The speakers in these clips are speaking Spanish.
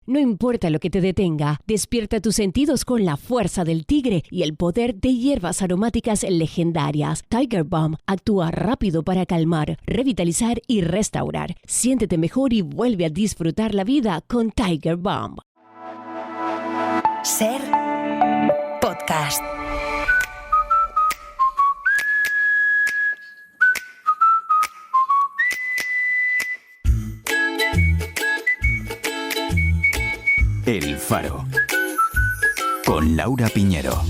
No importa lo que te detenga, despierta tus sentidos con la fuerza del tigre y el poder de hierbas aromáticas legendarias. Tiger Balm actúa rápido para calmar, revitalizar y restaurar. Siéntete mejor y vuelve a disfrutar la vida con Tiger Balm. Ser podcast. El Faro, con Laura Piñero.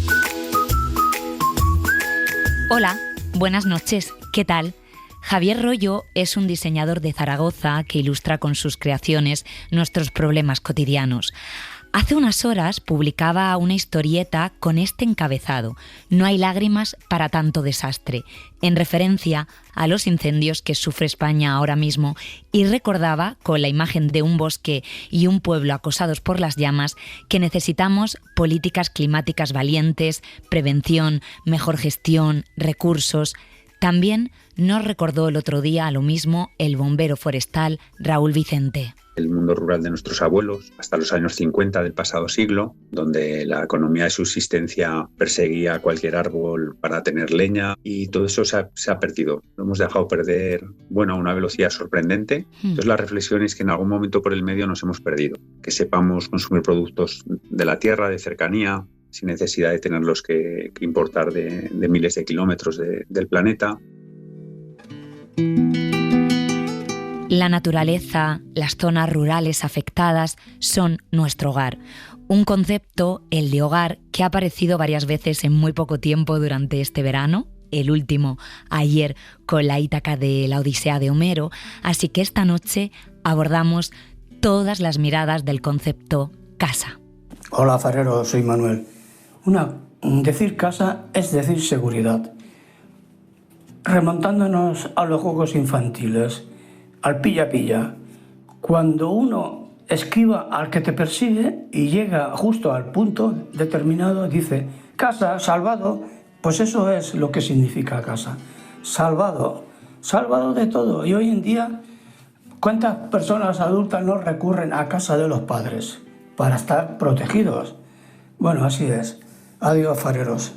Hola, buenas noches, ¿qué tal? Javier Rollo es un diseñador de Zaragoza que ilustra con sus creaciones nuestros problemas cotidianos. Hace unas horas publicaba una historieta con este encabezado: No hay lágrimas para tanto desastre, en referencia a los incendios que sufre España ahora mismo, y recordaba, con la imagen de un bosque y un pueblo acosados por las llamas, que necesitamos políticas climáticas valientes, prevención, mejor gestión, recursos. También nos recordó el otro día lo mismo el bombero forestal Raúl Vicente. El mundo rural de nuestros abuelos, hasta los años 50 del pasado siglo, donde la economía de subsistencia perseguía cualquier árbol para tener leña, y todo eso se ha perdido. Lo hemos dejado perder, a una velocidad sorprendente. Entonces la reflexión es que en algún momento por el medio nos hemos perdido. Que sepamos consumir productos de la tierra, de cercanía, sin necesidad de tenerlos que importar de miles de kilómetros del planeta. La naturaleza, las zonas rurales afectadas son nuestro hogar. Un concepto, el de hogar, que ha aparecido varias veces en muy poco tiempo durante este verano. El último, ayer, con la Ítaca de la Odisea de Homero. Así que esta noche abordamos todas las miradas del concepto casa. Hola, farero, soy Manuel. Decir casa es decir seguridad. Remontándonos a los juegos infantiles, al pilla-pilla, cuando uno esquiva al que te persigue y llega justo al punto determinado, dice casa, salvado. Pues eso es lo que significa casa, salvado de todo. Y hoy en día, ¿cuántas personas adultas no recurren a casa de los padres para estar protegidos? Bueno, así es. Adiós, fareros.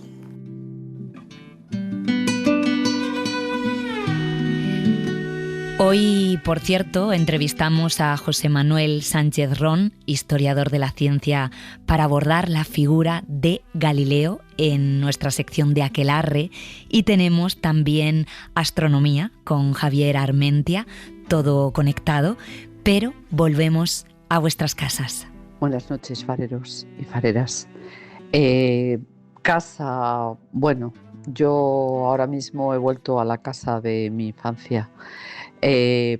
Hoy, por cierto, entrevistamos a José Manuel Sánchez Ron, historiador de la ciencia, para abordar la figura de Galileo en nuestra sección de Aquelarre, y tenemos también astronomía con Javier Armentia, todo conectado, pero volvemos a vuestras casas. Buenas noches, fareros y fareras. Casa, yo ahora mismo he vuelto a la casa de mi infancia.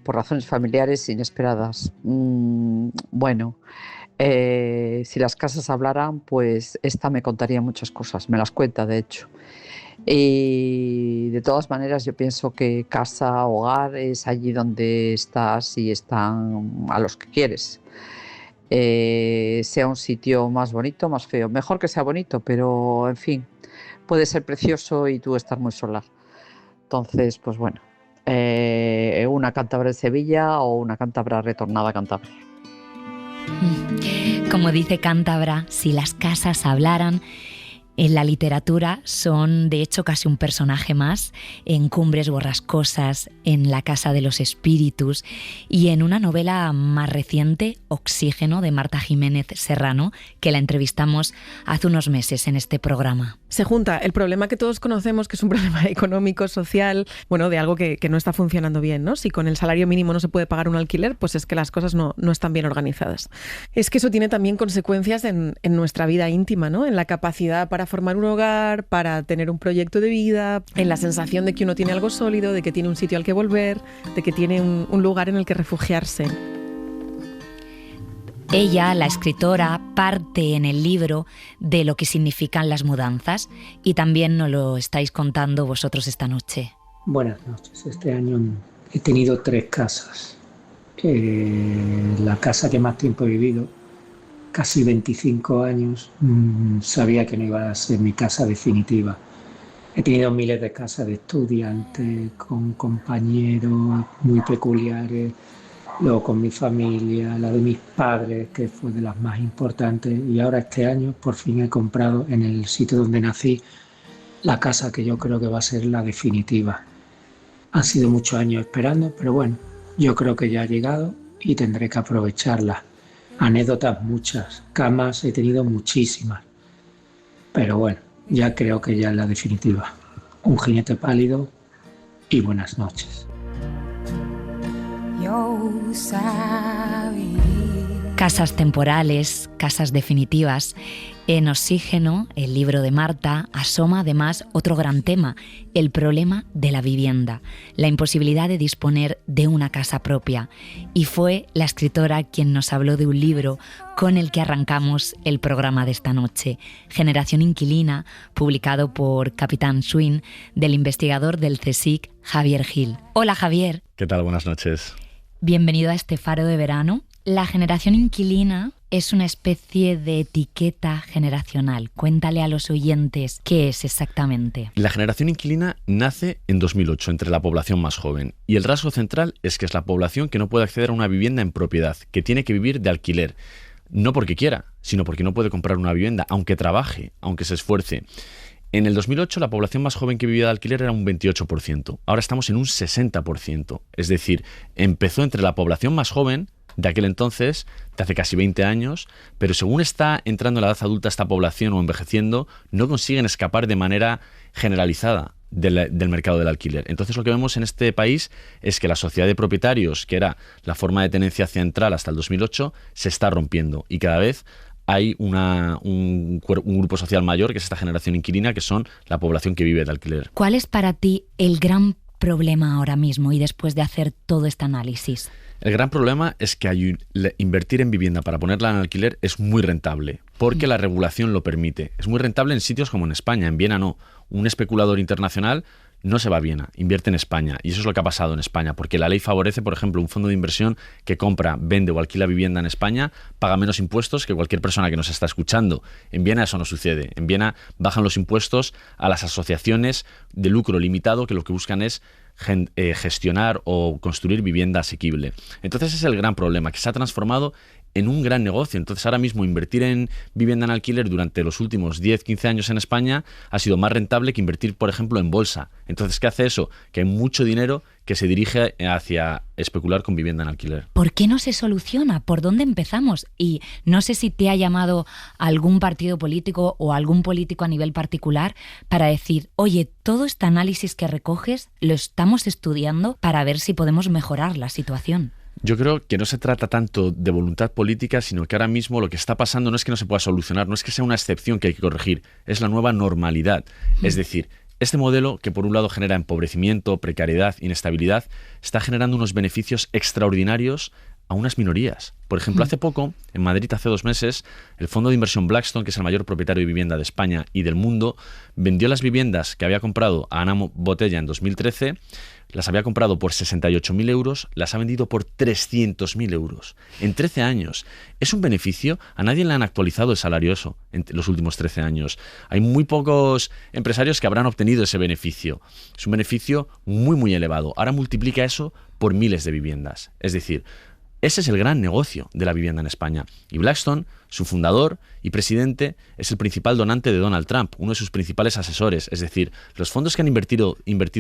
Por razones familiares inesperadas. Si las casas hablaran, pues esta me contaría muchas cosas, me las cuenta de hecho. Y de todas maneras yo pienso que casa, hogar, es allí donde estás y están a los que quieres. Sea un sitio más bonito, más feo. Mejor que sea bonito, pero en fin, puede ser precioso y tú estar muy sola. Entonces, pues una cántabra en Sevilla o una cántabra retornada a Cantabria. Como dice Cántabra, si las casas hablaran, en la literatura son de hecho casi un personaje más, en Cumbres borrascosas, en La casa de los espíritus y en una novela más reciente, Oxígeno, de Marta Jiménez Serrano, que la entrevistamos hace unos meses en este programa. Se junta el problema que todos conocemos, que es un problema económico, social, de algo que no está funcionando bien, ¿no? Si con el salario mínimo no se puede pagar un alquiler, pues es que las cosas no están bien organizadas. Es que eso tiene también consecuencias en nuestra vida íntima, ¿no? En la capacidad para formar un hogar, para tener un proyecto de vida, en la sensación de que uno tiene algo sólido, de que tiene un sitio al que volver, de que tiene un lugar en el que refugiarse. Ella, la escritora, parte en el libro de lo que significan las mudanzas y también nos lo estáis contando vosotros esta noche. Buenas noches. Este año he tenido 3 casas. La casa que más tiempo he vivido, casi 25 años, sabía que no iba a ser mi casa definitiva. He tenido miles de casas de estudiantes, con compañeros muy peculiares, luego con mi familia, la de mis padres, que fue de las más importantes, y ahora este año por fin he comprado en el sitio donde nací la casa que yo creo que va a ser la definitiva. Han sido muchos años esperando, pero bueno, yo creo que ya ha llegado y tendré que aprovecharla. Anécdotas muchas, camas he tenido muchísimas, pero bueno, ya creo que ya es la definitiva. Un jinete pálido y buenas noches. Casas temporales, casas definitivas. En Oxígeno, el libro de Marta, asoma además otro gran tema, el problema de la vivienda, la imposibilidad de disponer de una casa propia. Y fue la escritora quien nos habló de un libro con el que arrancamos el programa de esta noche, Generación Inquilina, publicado por Capitán Swing, del investigador del CSIC, Javier Gil. Hola, Javier. ¿Qué tal? Buenas noches. Bienvenido a este faro de verano. La generación inquilina es una especie de etiqueta generacional. Cuéntale a los oyentes qué es exactamente. La generación inquilina nace en 2008 entre la población más joven y el rasgo central es que es la población que no puede acceder a una vivienda en propiedad, que tiene que vivir de alquiler, no porque quiera, sino porque no puede comprar una vivienda, aunque trabaje, aunque se esfuerce. En el 2008 la población más joven que vivía de alquiler era un 28%, ahora estamos en un 60%, es decir, empezó entre la población más joven de aquel entonces, de hace casi 20 años, pero según está entrando en la edad adulta esta población o envejeciendo, no consiguen escapar de manera generalizada del mercado del alquiler. Entonces lo que vemos en este país es que la sociedad de propietarios, que era la forma de tenencia central hasta el 2008, se está rompiendo y cada vez hay un grupo social mayor, que es esta generación inquilina, que son la población que vive de alquiler. ¿Cuál es para ti el gran problema ahora mismo y después de hacer todo este análisis? El gran problema es que invertir en vivienda para ponerla en alquiler es muy rentable, porque la regulación lo permite. Es muy rentable en sitios como en España, en Viena no. Un especulador internacional no se va a Viena, invierte en España. Y eso es lo que ha pasado en España, porque la ley favorece, por ejemplo, un fondo de inversión que compra, vende o alquila vivienda en España, paga menos impuestos que cualquier persona que nos está escuchando. En Viena eso no sucede. En Viena bajan los impuestos a las asociaciones de lucro limitado que lo que buscan es gestionar o construir vivienda asequible. Entonces es el gran problema, que se ha transformado en un gran negocio. Entonces ahora mismo invertir en vivienda en alquiler durante los últimos 10-15 años en España ha sido más rentable que invertir, por ejemplo, en bolsa. Entonces, ¿qué hace eso? Que hay mucho dinero que se dirige hacia especular con vivienda en alquiler. ¿Por qué no se soluciona? ¿Por dónde empezamos? Y no sé si te ha llamado algún partido político o algún político a nivel particular para decir, oye, todo este análisis que recoges lo estamos estudiando para ver si podemos mejorar la situación. Yo creo que no se trata tanto de voluntad política, sino que ahora mismo lo que está pasando no es que no se pueda solucionar, no es que sea una excepción que hay que corregir, es la nueva normalidad. Es decir, este modelo que por un lado genera empobrecimiento, precariedad, inestabilidad, está generando unos beneficios extraordinarios a unas minorías. Por ejemplo, hace poco, en Madrid, hace 2 meses, el fondo de inversión Blackstone, que es el mayor propietario de vivienda de España y del mundo, vendió las viviendas que había comprado a Ana Botella en 2013, las había comprado por 68.000 euros, las ha vendido por 300.000 euros. En 13 años. Es un beneficio, a nadie le han actualizado el salario eso en los últimos 13 años. Hay muy pocos empresarios que habrán obtenido ese beneficio. Es un beneficio muy, muy elevado. Ahora multiplica eso por miles de viviendas. Es decir, ese es el gran negocio de la vivienda en España. Y Blackstone, su fundador y presidente, es el principal donante de Donald Trump, uno de sus principales asesores. Es decir, los fondos que han invertido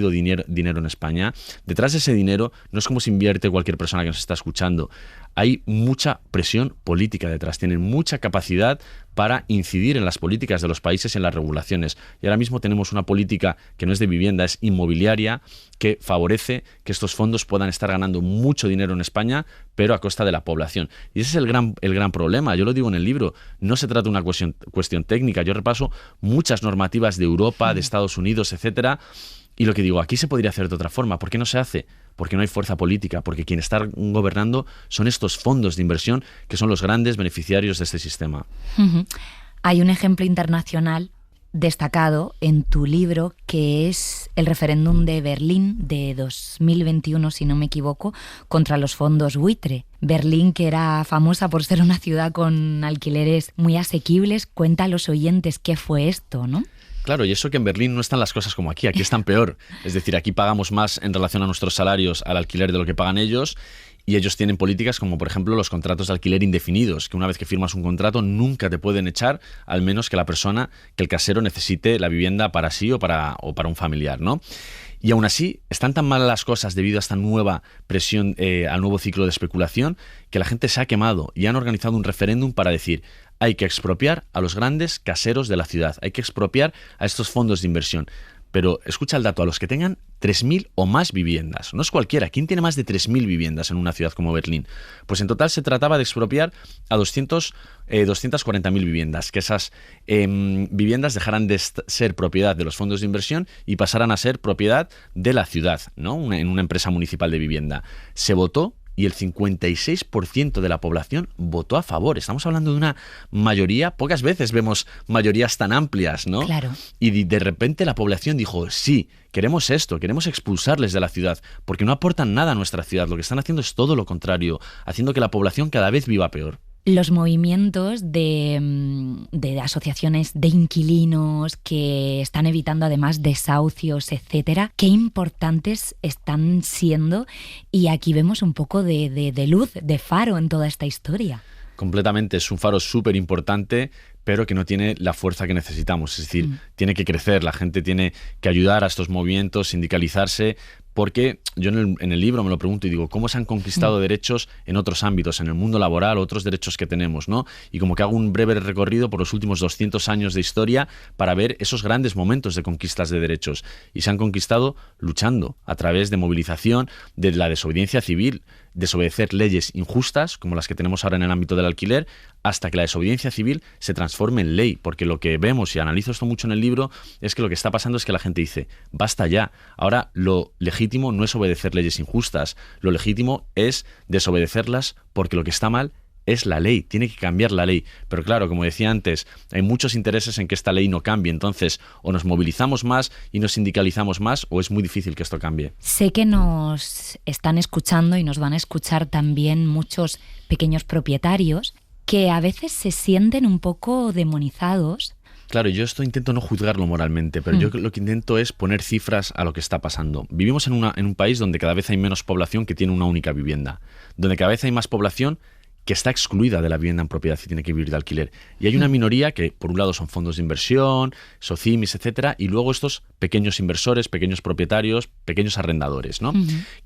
dinero en España, detrás de ese dinero no es como se invierte cualquier persona que nos está escuchando. Hay mucha presión política detrás, tienen mucha capacidad para incidir en las políticas de los países y en las regulaciones. Y ahora mismo tenemos una política que no es de vivienda, es inmobiliaria, que favorece que estos fondos puedan estar ganando mucho dinero en España, pero a costa de la población. Y ese es el gran problema. Yo lo digo en el libro, no se trata de una cuestión técnica. Yo repaso muchas normativas de Europa, de Estados Unidos, etcétera, y lo que digo, aquí se podría hacer de otra forma. ¿Por qué no se hace? Porque no hay fuerza política, porque quien está gobernando son estos fondos de inversión que son los grandes beneficiarios de este sistema. Hay un ejemplo internacional destacado en tu libro, que es el referéndum de Berlín de 2021, si no me equivoco, contra los fondos buitre. Berlín, que era famosa por ser una ciudad con alquileres muy asequibles. Cuenta a los oyentes qué fue esto, ¿no? Claro, y eso que en Berlín no están las cosas como aquí están peor. Es decir, aquí pagamos más en relación a nuestros salarios al alquiler de lo que pagan ellos. Y ellos tienen políticas como, por ejemplo, los contratos de alquiler indefinidos, que una vez que firmas un contrato nunca te pueden echar, al menos que el casero necesite la vivienda para sí o para un familiar, ¿no? Y aún así, están tan mal las cosas debido a esta nueva presión, al nuevo ciclo de especulación, que la gente se ha quemado y han organizado un referéndum para decir: hay que expropiar a los grandes caseros de la ciudad, hay que expropiar a estos fondos de inversión. Pero escucha el dato, a los que tengan 3.000 o más viviendas. No es cualquiera. ¿Quién tiene más de 3.000 viviendas en una ciudad como Berlín? Pues en total se trataba de expropiar a 240.000 viviendas, que esas viviendas dejaran de ser propiedad de los fondos de inversión y pasaran a ser propiedad de la ciudad, ¿no? En una empresa municipal de vivienda. Se votó y el 56% de la población votó a favor. Estamos hablando de una mayoría, pocas veces vemos mayorías tan amplias, ¿no? Claro. Y de repente la población dijo: sí, queremos esto, queremos expulsarles de la ciudad, porque no aportan nada a nuestra ciudad. Lo que están haciendo es todo lo contrario, haciendo que la población cada vez viva peor. Los movimientos de asociaciones de inquilinos que están evitando además desahucios, etcétera, qué importantes están siendo, y aquí vemos un poco de luz, de faro en toda esta historia. Completamente, es un faro súper importante, pero que no tiene la fuerza que necesitamos. Es decir, tiene que crecer, la gente tiene que ayudar a estos movimientos, sindicalizarse, porque yo en el libro me lo pregunto y digo: ¿cómo se han conquistado derechos en otros ámbitos, en el mundo laboral, otros derechos que tenemos, ¿no? Y como que hago un breve recorrido por los últimos 200 años de historia para ver esos grandes momentos de conquistas de derechos. Y se han conquistado luchando a través de movilización, de la desobediencia civil, desobedecer leyes injustas, como las que tenemos ahora en el ámbito del alquiler, hasta que la desobediencia civil se transforme en ley. Porque lo que vemos, y analizo esto mucho en el libro, es que lo que está pasando es que la gente dice: basta ya, ahora lo legítimo no es obedecer leyes injustas, lo legítimo es desobedecerlas, porque lo que está mal es la ley, tiene que cambiar la ley. Pero claro, como decía antes, hay muchos intereses en que esta ley no cambie. Entonces, o nos movilizamos más y nos sindicalizamos más, o es muy difícil que esto cambie. Sé que nos están escuchando y nos van a escuchar también muchos pequeños propietarios que a veces se sienten un poco demonizados. Claro, yo esto intento no juzgarlo moralmente, pero yo lo que intento es poner cifras a lo que está pasando. Vivimos en un país donde cada vez hay menos población que tiene una única vivienda, donde cada vez hay más población que está excluida de la vivienda en propiedad y tiene que vivir de alquiler. Y hay una minoría que, por un lado, son fondos de inversión, socimis, etcétera, y luego estos pequeños inversores, pequeños propietarios, pequeños arrendadores, ¿no?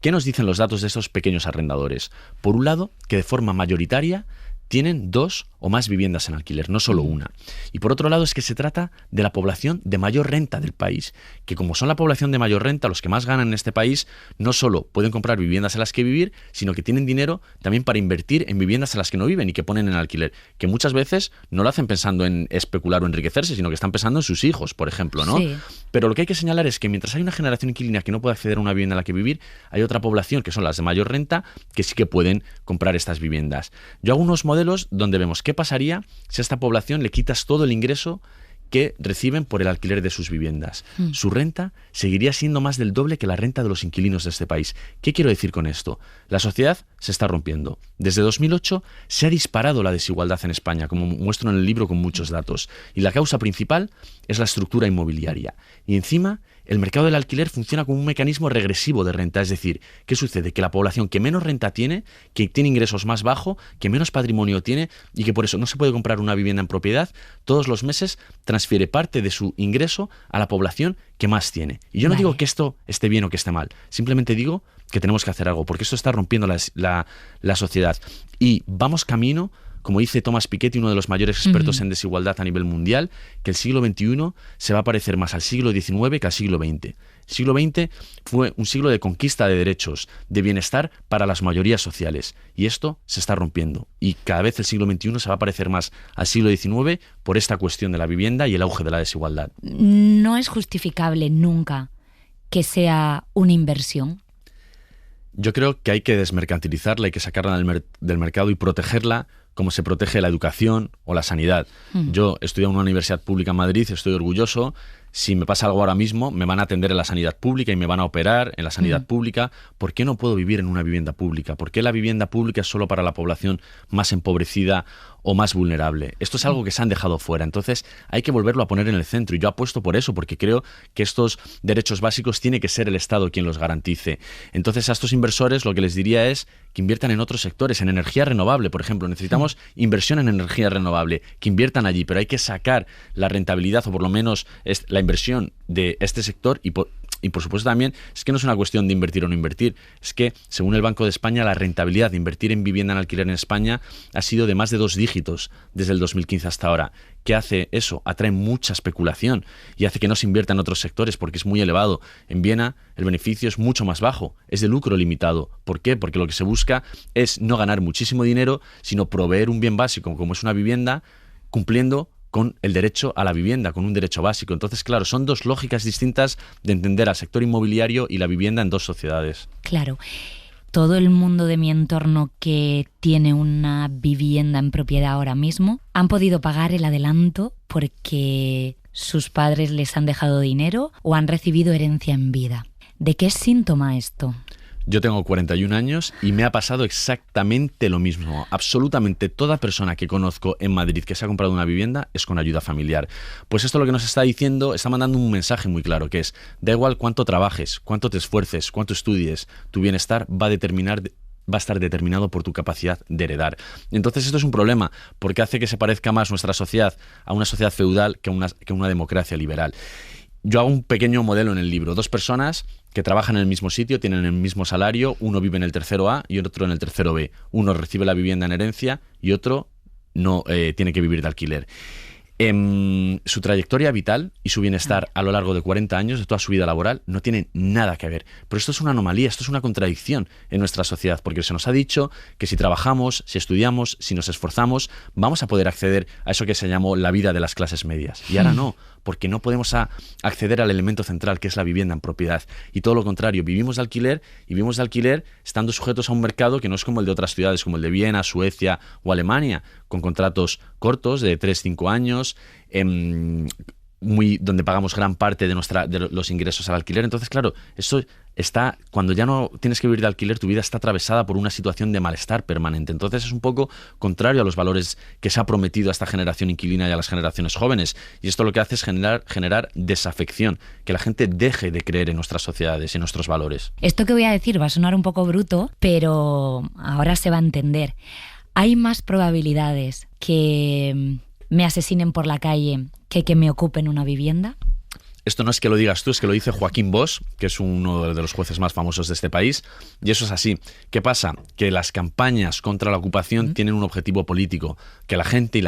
¿Qué nos dicen los datos de estos pequeños arrendadores? Por un lado, que de forma mayoritaria tienen 2 o más viviendas en alquiler, no solo una. Y por otro lado es que se trata de la población de mayor renta del país, que como son la población de mayor renta, los que más ganan en este país, no solo pueden comprar viviendas en las que vivir, sino que tienen dinero también para invertir en viviendas en las que no viven y que ponen en alquiler, que muchas veces no lo hacen pensando en especular o enriquecerse, sino que están pensando en sus hijos, por ejemplo, ¿no? Sí. Pero lo que hay que señalar es que mientras hay una generación inquilina que no puede acceder a una vivienda en la que vivir, hay otra población, que son las de mayor renta, que sí que pueden comprar estas viviendas. Yo hago unos modelos donde vemos qué pasaría si a esta población le quitas todo el ingreso que reciben por el alquiler de sus viviendas. Su renta seguiría siendo más del doble que la renta de los inquilinos de este país. ¿Qué quiero decir con esto? La sociedad se está rompiendo. Desde 2008 se ha disparado la desigualdad en España, como muestro en el libro con muchos datos. Y la causa principal es la estructura inmobiliaria. Y encima, el mercado del alquiler funciona como un mecanismo regresivo de renta. Es decir, ¿qué sucede? Que la población que menos renta tiene, que tiene ingresos más bajos, que menos patrimonio tiene y que por eso no se puede comprar una vivienda en propiedad, todos los meses transfiere parte de su ingreso a la población que más tiene. Y yo no digo que esto esté bien o que esté mal, simplemente digo que tenemos que hacer algo, porque esto está rompiendo la sociedad. Y vamos camino, como dice Thomas Piketty, uno de los mayores expertos en desigualdad a nivel mundial, que el siglo XXI se va a parecer más al siglo XIX que al siglo XX. El siglo XX fue un siglo de conquista de derechos, de bienestar para las mayorías sociales. Y esto se está rompiendo. Y cada vez el siglo XXI se va a parecer más al siglo XIX por esta cuestión de la vivienda y el auge de la desigualdad. No es justificable nunca que sea una inversión. Yo creo que hay que desmercantilizarla, hay que sacarla del mercado y protegerla como se protege la educación o la sanidad. Yo he estudiado en una universidad pública en Madrid, estoy orgulloso. si me pasa algo ahora mismo, me van a atender en la sanidad pública y me van a operar en la sanidad pública. ¿Por qué no puedo vivir en una vivienda pública? ¿Por qué la vivienda pública es solo para la población más empobrecida o más vulnerable? Esto es algo que se han dejado fuera. Entonces hay que volverlo a poner en el centro, y yo apuesto por eso, porque creo que estos derechos básicos tiene que ser el Estado quien los garantice. Entonces a estos inversores lo que les diría es que inviertan en otros sectores, en energía renovable, por ejemplo. Necesitamos inversión en energía renovable, que inviertan allí, pero hay que sacar la rentabilidad, o por lo menos la inversión de este sector. Y por supuesto también es que no es una cuestión de invertir o no invertir, es que según el Banco de España la rentabilidad de invertir en vivienda en alquiler en España ha sido de más de 2 dígitos desde el 2015 hasta ahora. ¿Qué hace eso? Atrae mucha especulación y hace que no se invierta en otros sectores porque es muy elevado. En Viena el beneficio es mucho más bajo, es de lucro limitado. ¿Por qué? Porque lo que se busca es no ganar muchísimo dinero, sino proveer un bien básico como es una vivienda, cumpliendo con el derecho a la vivienda, con un derecho básico. Entonces, claro, son dos lógicas distintas de entender al sector inmobiliario y la vivienda en dos sociedades. Claro. Todo el mundo de mi entorno que tiene una vivienda en propiedad ahora mismo han podido pagar el adelanto porque sus padres les han dejado dinero o han recibido herencia en vida. ¿De qué es síntoma esto? Yo tengo 41 años y me ha pasado exactamente lo mismo. Absolutamente toda persona que conozco en Madrid que se ha comprado una vivienda es con ayuda familiar. Pues esto lo que nos está diciendo, está mandando un mensaje muy claro, que es: da igual cuánto trabajes, cuánto te esfuerces, cuánto estudies, tu bienestar va a estar determinado por tu capacidad de heredar. Entonces esto es un problema, porque hace que se parezca más nuestra sociedad a una sociedad feudal que a una democracia liberal. Yo hago un pequeño modelo en el libro. 2 personas que trabajan en el mismo sitio, tienen el mismo salario, uno vive en el tercero A y otro en el tercero B. Uno recibe la vivienda en herencia y otro no tiene que vivir de alquiler. Su trayectoria vital y su bienestar a lo largo de 40 años, de toda su vida laboral, no tienen nada que ver. Pero esto es una anomalía, esto es una contradicción en nuestra sociedad, porque se nos ha dicho que si trabajamos, si estudiamos, si nos esforzamos, vamos a poder acceder a eso que se llamó la vida de las clases medias. Y ahora no, porque no podemos acceder al elemento central, que es la vivienda en propiedad. Y todo lo contrario, vivimos de alquiler, y vivimos de alquiler estando sujetos a un mercado que no es como el de otras ciudades, como el de Viena, Suecia o Alemania, con contratos cortos de 3-5 años, donde pagamos gran parte de los ingresos al alquiler. Entonces, claro, eso está, cuando ya no tienes que vivir de alquiler, tu vida está atravesada por una situación de malestar permanente. Entonces es un poco contrario a los valores que se ha prometido a esta generación inquilina y a las generaciones jóvenes. Y esto lo que hace es generar desafección, que la gente deje de creer en nuestras sociedades y en nuestros valores. Esto que voy a decir va a sonar un poco bruto, pero ahora se va a entender. Hay más probabilidades que me asesinen por la calle que me ocupen una vivienda. Esto no es que lo digas tú, es que lo dice Joaquín Bosch, que es uno de los jueces más famosos de este país, y eso es así. ¿Qué pasa? Que las campañas contra la ocupación tienen un objetivo político, que la gente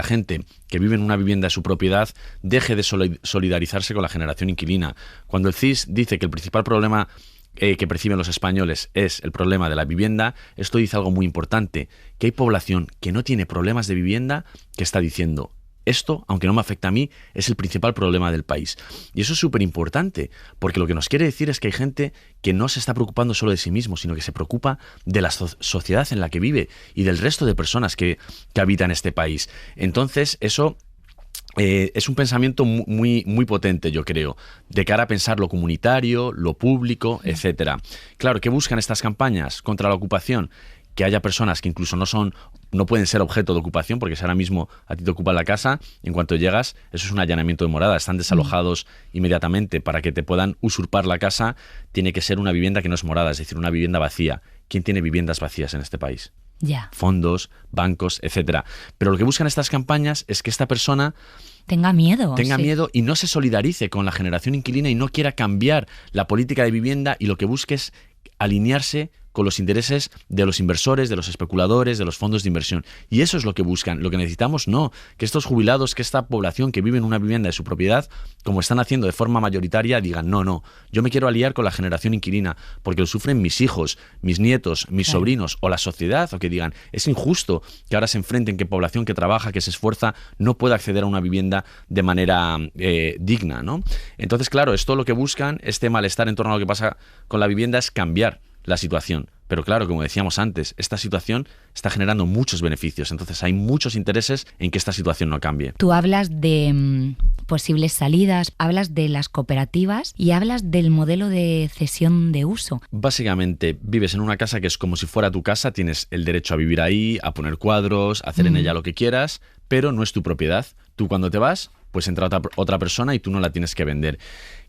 que vive en una vivienda de su propiedad deje de solidarizarse con la generación inquilina. Cuando el CIS dice que el principal problema que perciben los españoles es el problema de la vivienda, esto dice algo muy importante, que hay población que no tiene problemas de vivienda que está diciendo: esto, aunque no me afecta a mí, es el principal problema del país. Y eso es súper importante, porque lo que nos quiere decir es que hay gente que no se está preocupando solo de sí mismo, sino que se preocupa de la sociedad en la que vive y del resto de personas que habitan este país. Entonces, eso es un pensamiento muy, muy potente, yo creo, de cara a pensar lo comunitario, lo público, etcétera. Claro, ¿qué buscan estas campañas contra la ocupación? Que haya personas que incluso no pueden ser objeto de ocupación, porque si ahora mismo a ti te ocupan la casa, en cuanto llegas, eso es un allanamiento de morada, están desalojados inmediatamente. Para que te puedan usurpar la casa, tiene que ser una vivienda que no es morada, es decir, una vivienda vacía. ¿Quién tiene viviendas vacías en este país? Ya. Fondos, bancos, etcétera. Pero lo que buscan estas campañas es que esta persona tenga miedo y no se solidarice con la generación inquilina y no quiera cambiar la política de vivienda, y lo que busque es alinearse con los intereses de los inversores, de los especuladores, de los fondos de inversión. Y eso es lo que buscan. Lo que necesitamos no, que estos jubilados, que esta población que vive en una vivienda de su propiedad, como están haciendo de forma mayoritaria, digan: no, yo me quiero aliar con la generación inquilina, porque lo sufren mis hijos, mis nietos, mis sobrinos o la sociedad, o que digan: es injusto que ahora se enfrenten que población que trabaja, que se esfuerza, no pueda acceder a una vivienda de manera digna, ¿no? Entonces, claro, esto lo que buscan, este malestar en torno a lo que pasa con la vivienda, es cambiar la situación. Pero claro, como decíamos antes, esta situación está generando muchos beneficios, entonces hay muchos intereses en que esta situación no cambie. Tú hablas de posibles salidas, hablas de las cooperativas y hablas del modelo de cesión de uso. Básicamente, vives en una casa que es como si fuera tu casa, tienes el derecho a vivir ahí, a poner cuadros, a hacer en ella lo que quieras, pero no es tu propiedad. Tú cuando te vas, pues entra otra persona y tú no la tienes que vender.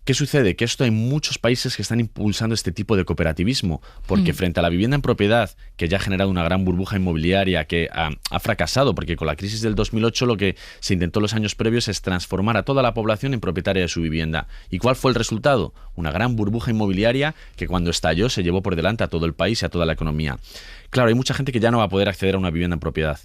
¿Qué sucede? Que esto hay muchos países que están impulsando este tipo de cooperativismo, porque frente a la vivienda en propiedad, que ya ha generado una gran burbuja inmobiliaria que ha fracasado, porque con la crisis del 2008 lo que se intentó en los años previos es transformar a toda la población en propietaria de su vivienda. ¿Y cuál fue el resultado? Una gran burbuja inmobiliaria que cuando estalló se llevó por delante a todo el país y a toda la economía. Claro, hay mucha gente que ya no va a poder acceder a una vivienda en propiedad.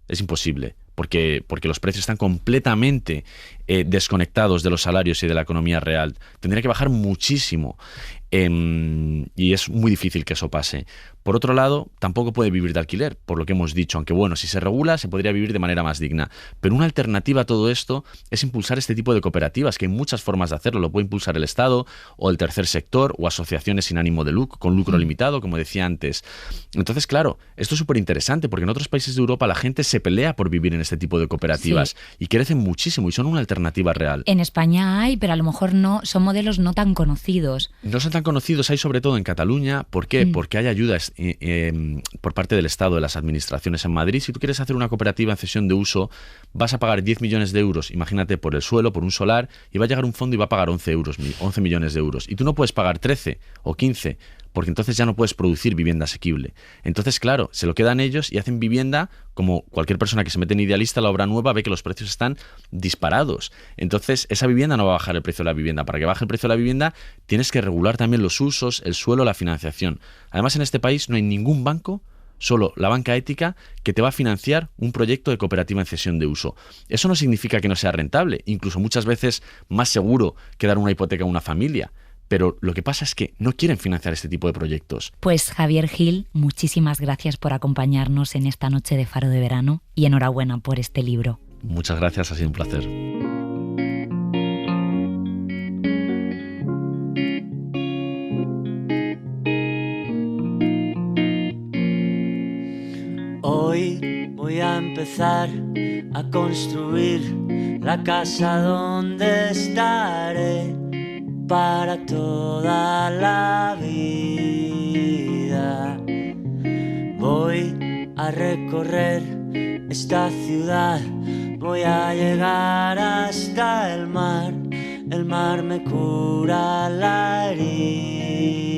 Es imposible, porque los precios están completamente desconectados de los salarios y de la economía real. Tendría que bajar muchísimo y es muy difícil que eso pase. Por otro lado, tampoco puede vivir de alquiler, por lo que hemos dicho, aunque bueno, si se regula se podría vivir de manera más digna. Pero una alternativa a todo esto es impulsar este tipo de cooperativas, que hay muchas formas de hacerlo. Lo puede impulsar el Estado o el tercer sector o asociaciones sin ánimo de lucro, con lucro limitado, como decía antes. Entonces, claro, esto es súper interesante porque en otros países de Europa la gente se pelea por vivir en este tipo de cooperativas y crecen muchísimo y son una alternativa real. En España hay, pero a lo mejor no, son modelos no tan conocidos. No son tan conocidos, hay sobre todo en Cataluña. ¿Por qué? Porque hay ayudas por parte del Estado, de las administraciones en Madrid. Si tú quieres hacer una cooperativa en cesión de uso, vas a pagar 10 millones de euros, imagínate, por el suelo, por un solar, y va a llegar un fondo y va a pagar 11 millones de euros. Y tú no puedes pagar 13 o 15, porque entonces ya no puedes producir vivienda asequible. Entonces, claro, se lo quedan ellos y hacen vivienda, como cualquier persona que se mete en Idealista, la obra nueva, ve que los precios están disparados. Entonces, esa vivienda no va a bajar el precio de la vivienda. Para que baje el precio de la vivienda, tienes que regular también los usos, el suelo, la financiación. Además, en este país no hay ningún banco, solo la banca ética, que te va a financiar un proyecto de cooperativa en cesión de uso. Eso no significa que no sea rentable, incluso muchas veces más seguro que dar una hipoteca a una familia. Pero lo que pasa es que no quieren financiar este tipo de proyectos. Pues Javier Gil, muchísimas gracias por acompañarnos en esta noche de Faro de Verano y enhorabuena por este libro. Muchas gracias, ha sido un placer. Hoy voy a empezar a construir la casa donde estaré para toda la vida. Voy a recorrer esta ciudad, voy a llegar hasta el mar me cura la herida.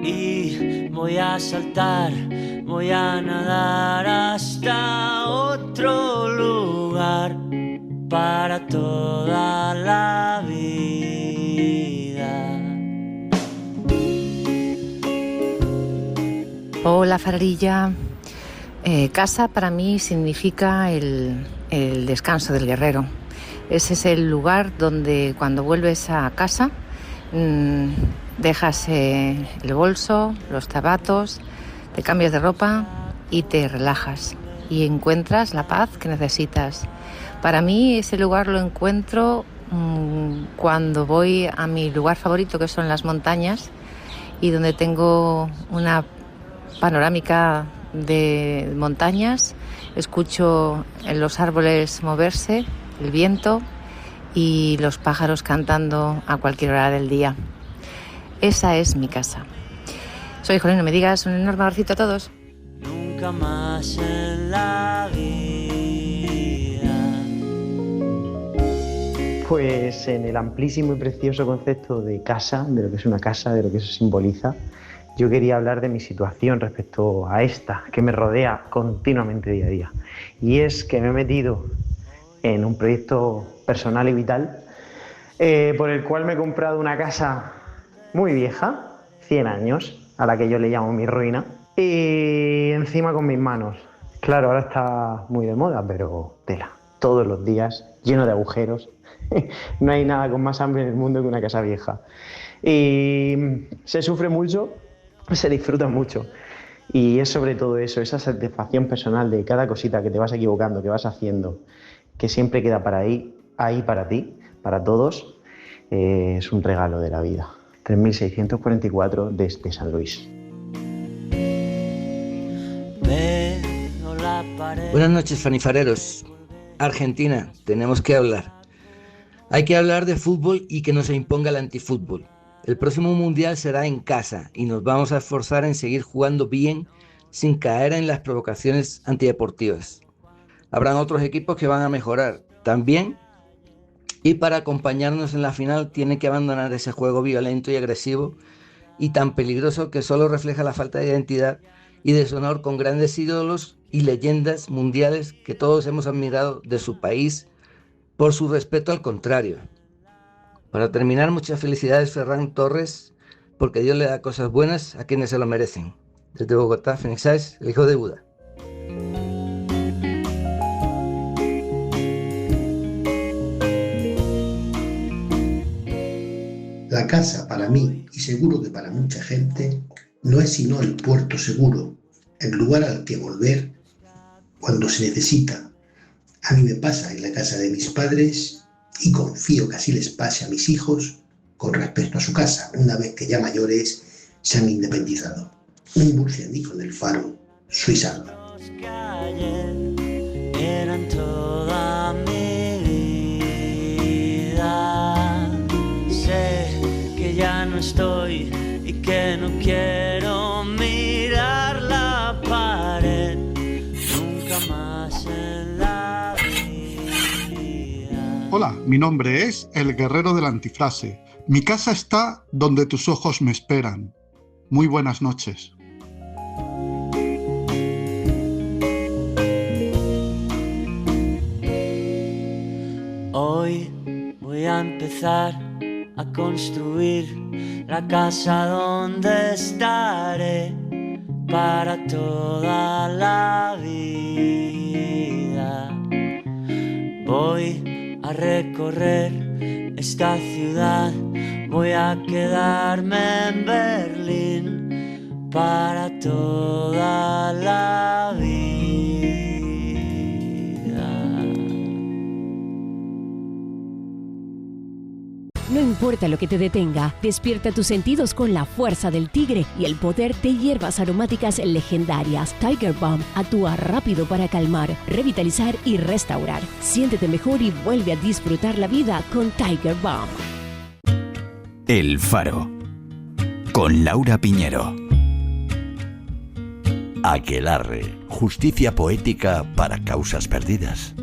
Y voy a saltar, voy a nadar hasta otro lugar para toda la vida. Hola, Fararilla. Casa para mí significa el descanso del guerrero. Ese es el lugar donde cuando vuelves a casa dejas el bolso, los zapatos, te cambias de ropa y te relajas y encuentras la paz que necesitas. Para mí ese lugar lo encuentro cuando voy a mi lugar favorito, que son las montañas, y donde tengo una panorámica de montañas, escucho los árboles moverse, el viento y los pájaros cantando a cualquier hora del día. Esa es mi casa. Soy Jolín, no me digas, un enorme abracito a todos. Nunca más en la vida. Pues en el amplísimo y precioso concepto de casa, de lo que es una casa, de lo que eso simboliza, yo quería hablar de mi situación respecto a esta, que me rodea continuamente día a día. Y es que me he metido en un proyecto personal y vital por el cual me he comprado una casa muy vieja, 100 años, a la que yo le llamo mi ruina, y encima con mis manos. Claro, ahora está muy de moda, pero tela, todos los días, lleno de agujeros. No hay nada con más hambre en el mundo que una casa vieja. Y se sufre mucho, se disfruta mucho. Y es sobre todo eso, esa satisfacción personal de cada cosita que te vas equivocando, que vas haciendo, que siempre queda para ahí para ti, para todos, es un regalo de la vida. 3644 desde San Luis. Buenas noches, fanifareros. Argentina, tenemos que hablar. Hay que hablar de fútbol y que no se imponga el antifútbol. El próximo mundial será en casa y nos vamos a esforzar en seguir jugando bien sin caer en las provocaciones antideportivas. Habrán otros equipos que van a mejorar también, y para acompañarnos en la final tienen que abandonar ese juego violento y agresivo y tan peligroso que solo refleja la falta de identidad y deshonor con grandes ídolos y leyendas mundiales que todos hemos admirado de su país por su respeto al contrario. Para terminar, muchas felicidades Ferran Torres, porque Dios le da cosas buenas a quienes se lo merecen. Desde Bogotá, Phoenix Sáez, el hijo de Buda. La casa, para mí, y seguro que para mucha gente, no es sino el puerto seguro, el lugar al que volver cuando se necesita. A mí me pasa en la casa de mis padres y confío que así les pase a mis hijos con respecto a su casa, una vez que ya mayores se han independizado. Un murcianico del Faro, Suiza. Eran toda mi vida. Sé que ya no estoy y que no quiero mirar la pared nunca más en la vida. Hola, mi nombre es El Guerrero de la Antifrase. Mi casa está donde tus ojos me esperan. Muy buenas noches. Hoy voy a empezar a construir la casa donde estaré para toda la vida. Voy a recorrer esta ciudad, voy a quedarme en Berlín para toda la vida. No importa lo que te detenga, despierta tus sentidos con la fuerza del tigre y el poder de hierbas aromáticas legendarias. Tiger Balm actúa rápido para calmar, revitalizar y restaurar. Siéntete mejor y vuelve a disfrutar la vida con Tiger Balm. El Faro, con Laura Piñero. Aquelarre, justicia poética para causas perdidas.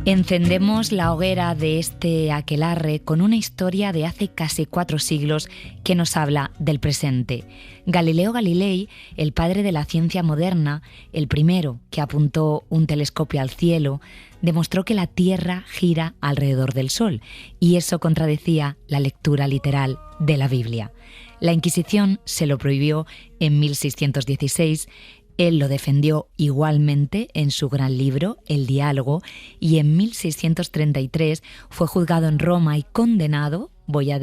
Encendemos la hoguera de este aquelarre con una historia de hace casi 4 siglos que nos habla del presente. Galileo Galilei, el padre de la ciencia moderna, el primero que apuntó un telescopio al cielo, demostró que la Tierra gira alrededor del Sol, y eso contradecía la lectura literal de la Biblia. La Inquisición se lo prohibió en 1616. Él lo defendió igualmente en su gran libro, El Diálogo, y en 1633 fue juzgado en Roma y condenado, voy a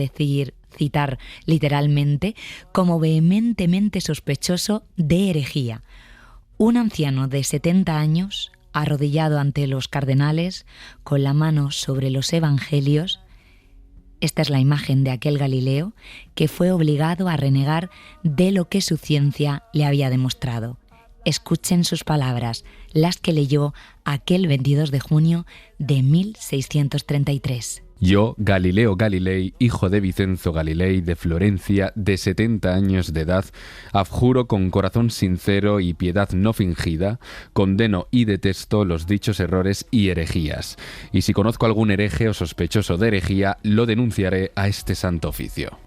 citar literalmente, como vehementemente sospechoso de herejía. Un anciano de 70 años, arrodillado ante los cardenales, con la mano sobre los evangelios. Esta es la imagen de aquel Galileo que fue obligado a renegar de lo que su ciencia le había demostrado. Escuchen sus palabras, las que leyó aquel 22 de junio de 1633. Yo, Galileo Galilei, hijo de Vicenzo Galilei de Florencia, de 70 años de edad, abjuro con corazón sincero y piedad no fingida, condeno y detesto los dichos errores y herejías. Y si conozco algún hereje o sospechoso de herejía, lo denunciaré a este santo oficio.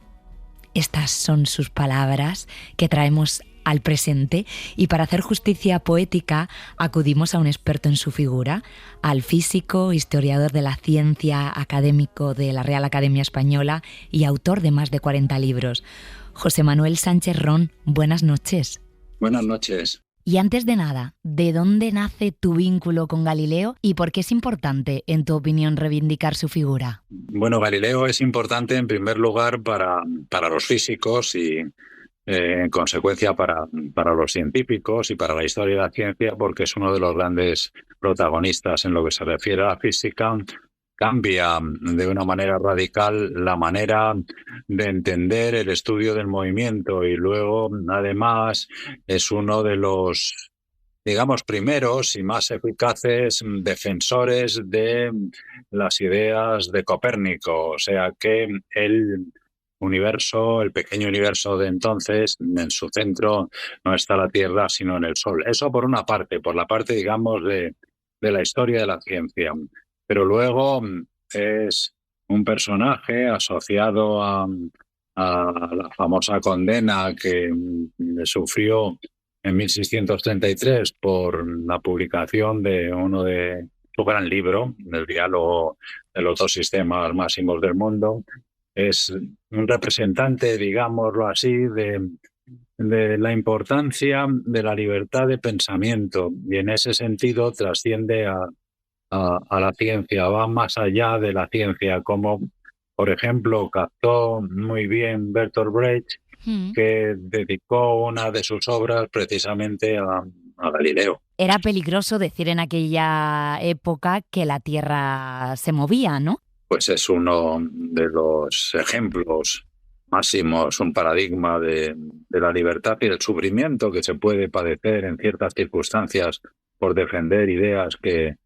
Estas son sus palabras que traemos al presente, y para hacer justicia poética acudimos a un experto en su figura, al físico, historiador de la ciencia, académico de la Real Academia Española y autor de más de 40 libros. José Manuel Sánchez Ron, buenas noches. Buenas noches. Y antes de nada, ¿de dónde nace tu vínculo con Galileo y por qué es importante, en tu opinión, reivindicar su figura? Bueno, Galileo es importante en primer lugar para los físicos y en consecuencia para los científicos y para la historia de la ciencia, porque es uno de los grandes protagonistas en lo que se refiere a la física cambia de una manera radical la manera de entender el estudio del movimiento, y luego, además, es uno de los, digamos, primeros y más eficaces defensores de las ideas de Copérnico. O sea que el universo, el pequeño universo de entonces, en su centro no está la Tierra, sino en el Sol. Eso por una parte, por la parte, digamos, de la historia de la ciencia. Pero luego es un personaje asociado a la famosa condena que sufrió en 1633 por la publicación de uno de su gran libro, El diálogo de los dos sistemas máximos del mundo. Es un representante, digámoslo así, de la importancia de la libertad de pensamiento, y en ese sentido trasciende a la ciencia, va más allá de la ciencia, como por ejemplo captó muy bien Bertolt Brecht, que dedicó una de sus obras precisamente a Galileo. Era peligroso decir en aquella época que la Tierra se movía, ¿no? Pues es uno de los ejemplos máximos, un paradigma de la libertad y del sufrimiento que se puede padecer en ciertas circunstancias por defender ideas que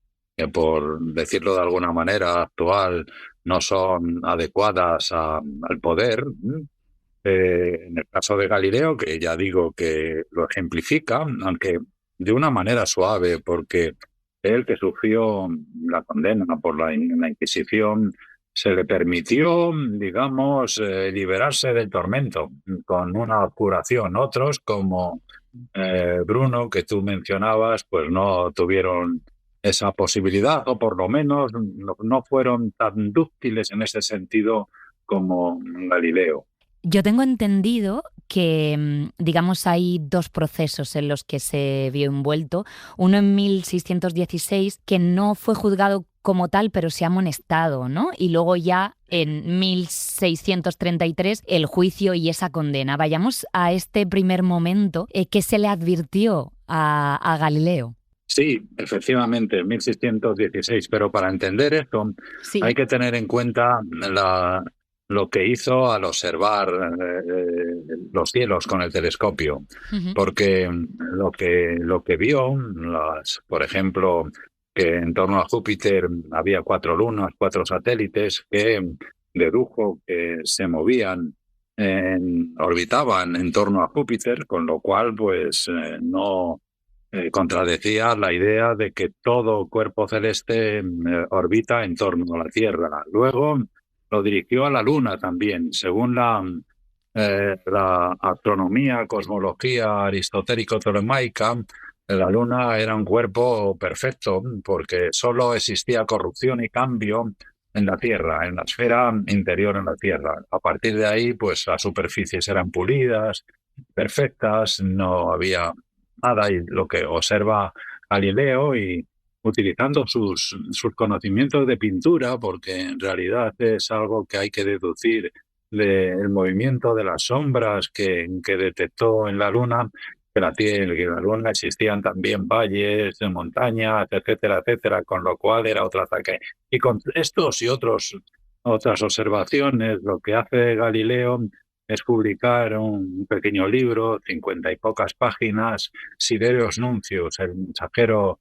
por decirlo de alguna manera actual, no son adecuadas al poder. En el caso de Galileo, que ya digo que lo ejemplifica, aunque de una manera suave, porque él, que sufrió la condena por la Inquisición, se le permitió, digamos, liberarse del tormento con una curación. Otros, como Bruno, que tú mencionabas, pues no tuvieron esa posibilidad, o por lo menos no fueron tan dúctiles en ese sentido como Galileo. Yo tengo entendido que, digamos, hay dos procesos en los que se vio envuelto. Uno en 1616, que no fue juzgado como tal, pero se ha amonestado, ¿no? Y luego ya en 1633 el juicio y esa condena. Vayamos a este primer momento. ¿Qué se le advirtió a Galileo? Sí, efectivamente, 1616, pero para entender esto hay que tener en cuenta lo que hizo al observar los cielos con el telescopio, porque lo que vio, por ejemplo, que en torno a Júpiter había 4 lunas, 4 satélites, que dedujo que se movían, orbitaban en torno a Júpiter, con lo cual pues no contradecía la idea de que todo cuerpo celeste orbita en torno a la Tierra. Luego lo dirigió a la Luna también, según la astronomía, cosmología aristotélico-ptolemaica. La Luna era un cuerpo perfecto porque solo existía corrupción y cambio en la Tierra, en la esfera interior en la Tierra. A partir de ahí, pues las superficies eran pulidas, perfectas, no había nada, y lo que observa Galileo, y utilizando sus conocimientos de pintura, porque en realidad es algo que hay que deducir del movimiento de las sombras que detectó en la Luna, que en la Luna existían también valles, montañas, etcétera, etcétera, con lo cual era otro ataque. Y con estos y otras observaciones, lo que hace Galileo es publicar un pequeño libro, 50 y pocas páginas, Sidereus Nuncius, el mensajero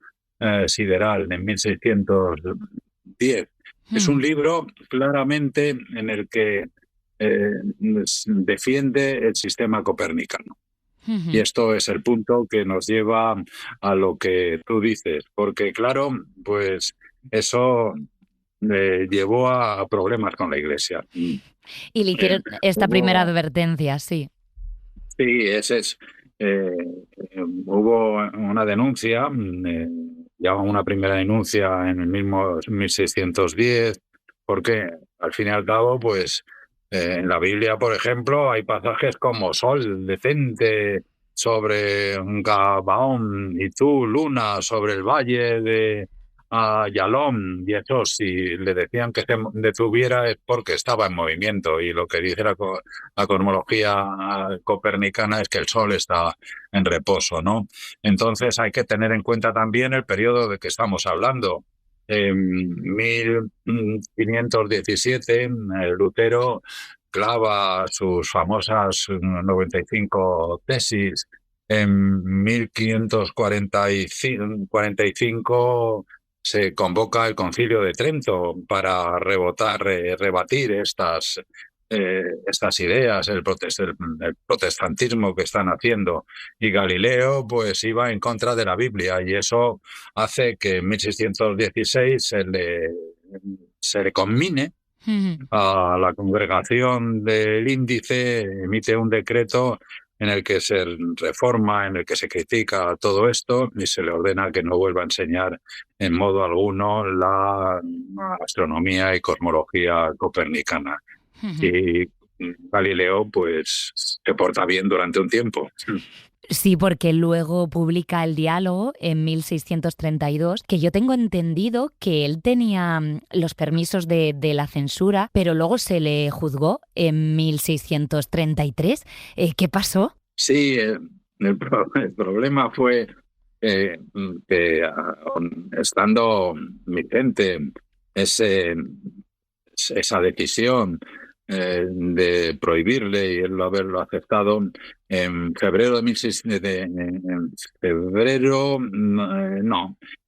sideral, en 1610. Es un libro claramente en el que defiende el sistema copernicano. Y esto es el punto que nos lleva a lo que tú dices, porque claro, pues eso llevó a problemas con la Iglesia. Y le hicieron esta primera advertencia, sí. Sí, hubo una denuncia, ya una primera denuncia en el mismo 1610, porque al fin y al cabo, pues en la Biblia, por ejemplo, hay pasajes como sol decente sobre Gabaón y tú, luna, sobre el valle de Yalón, y eso, si le decían que se detuviera es porque estaba en movimiento, y lo que dice la cosmología copernicana es que el sol está en reposo, ¿no? Entonces hay que tener en cuenta también el periodo de que estamos hablando. En 1517, Lutero clava sus famosas 95 tesis. En 1545 se convoca el Concilio de Trento para rebatir estas ideas, el protestantismo que están haciendo. Y Galileo pues iba en contra de la Biblia, y eso hace que en 1616 se le conmine a la congregación del Índice, emite un decreto en el que se reforma, en el que se critica todo esto y se le ordena que no vuelva a enseñar en modo alguno la astronomía y cosmología copernicana. Y Galileo pues se porta bien durante un tiempo. Sí, porque luego publica El Diálogo en 1632, que yo tengo entendido que él tenía los permisos de la censura, pero luego se le juzgó en 1633. ¿Qué pasó? Sí, el problema fue que estando vigente esa decisión de prohibirle y él haberlo aceptado, en febrero de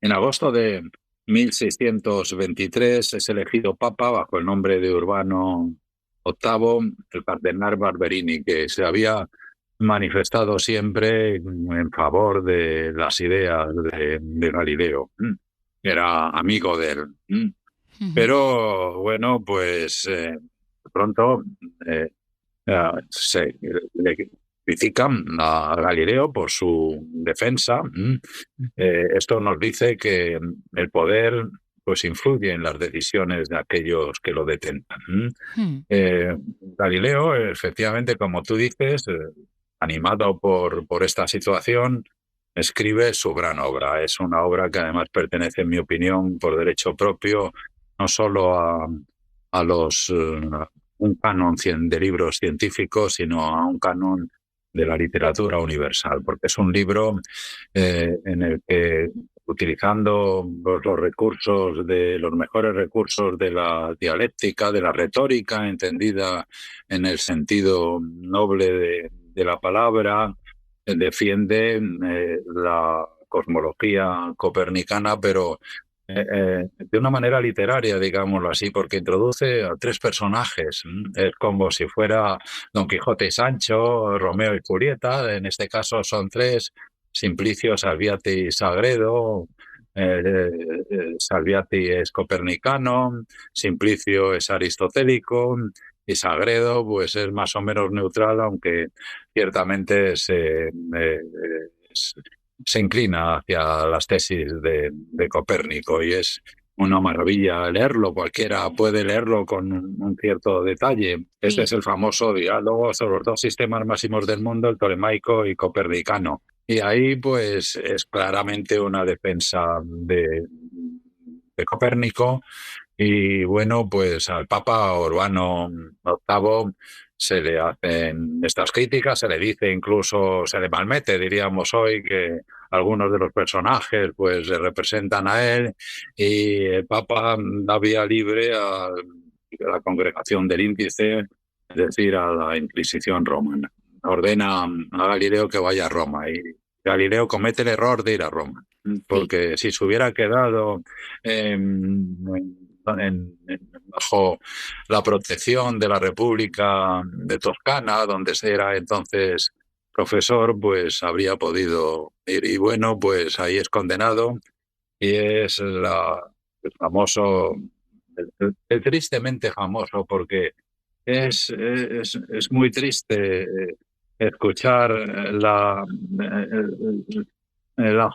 en agosto de 1623 es elegido papa bajo el nombre de Urbano VIII, el cardenal Barberini, que se había manifestado siempre en favor de las ideas de Galileo. Era amigo de él. Pero bueno, pues pronto se le critican a Galileo por su defensa. Esto nos dice que el poder pues influye en las decisiones de aquellos que lo detentan. Galileo, efectivamente, como tú dices, animado por esta situación, escribe su gran obra. Es una obra que además pertenece, en mi opinión, por derecho propio, no solo a un canon de libros científicos, sino a un canon de la literatura universal, porque es un libro en el que, utilizando los mejores recursos de la dialéctica, de la retórica, entendida en el sentido noble de la palabra, defiende la cosmología copernicana, pero de una manera literaria, digámoslo así, porque introduce a tres personajes. Es como si fuera Don Quijote y Sancho, Romeo y Julieta. En este caso son tres: Simplicio, Salviati y Sagredo. Salviati es copernicano, Simplicio es aristotélico y Sagredo pues es más o menos neutral, aunque ciertamente se inclina hacia las tesis de Copérnico, y es una maravilla leerlo. Cualquiera puede leerlo con un cierto detalle. Este es el famoso diálogo sobre los dos sistemas máximos del mundo, el tolemaico y copernicano. Y ahí pues es claramente una defensa de Copérnico. Y bueno, pues al Papa Urbano VIII se le hacen estas críticas, se le dice, incluso se le malmete, diríamos hoy, que algunos de los personajes pues le representan a él, y el Papa da vía libre a la congregación del Índice, es decir, a la Inquisición romana. Ordena a Galileo que vaya a Roma, y Galileo comete el error de ir a Roma, porque si se hubiera quedado bajo la protección de la República de Toscana, donde se era entonces profesor, pues habría podido ir. Y bueno, pues ahí es condenado, y es el famoso, el tristemente famoso, porque es muy triste escuchar la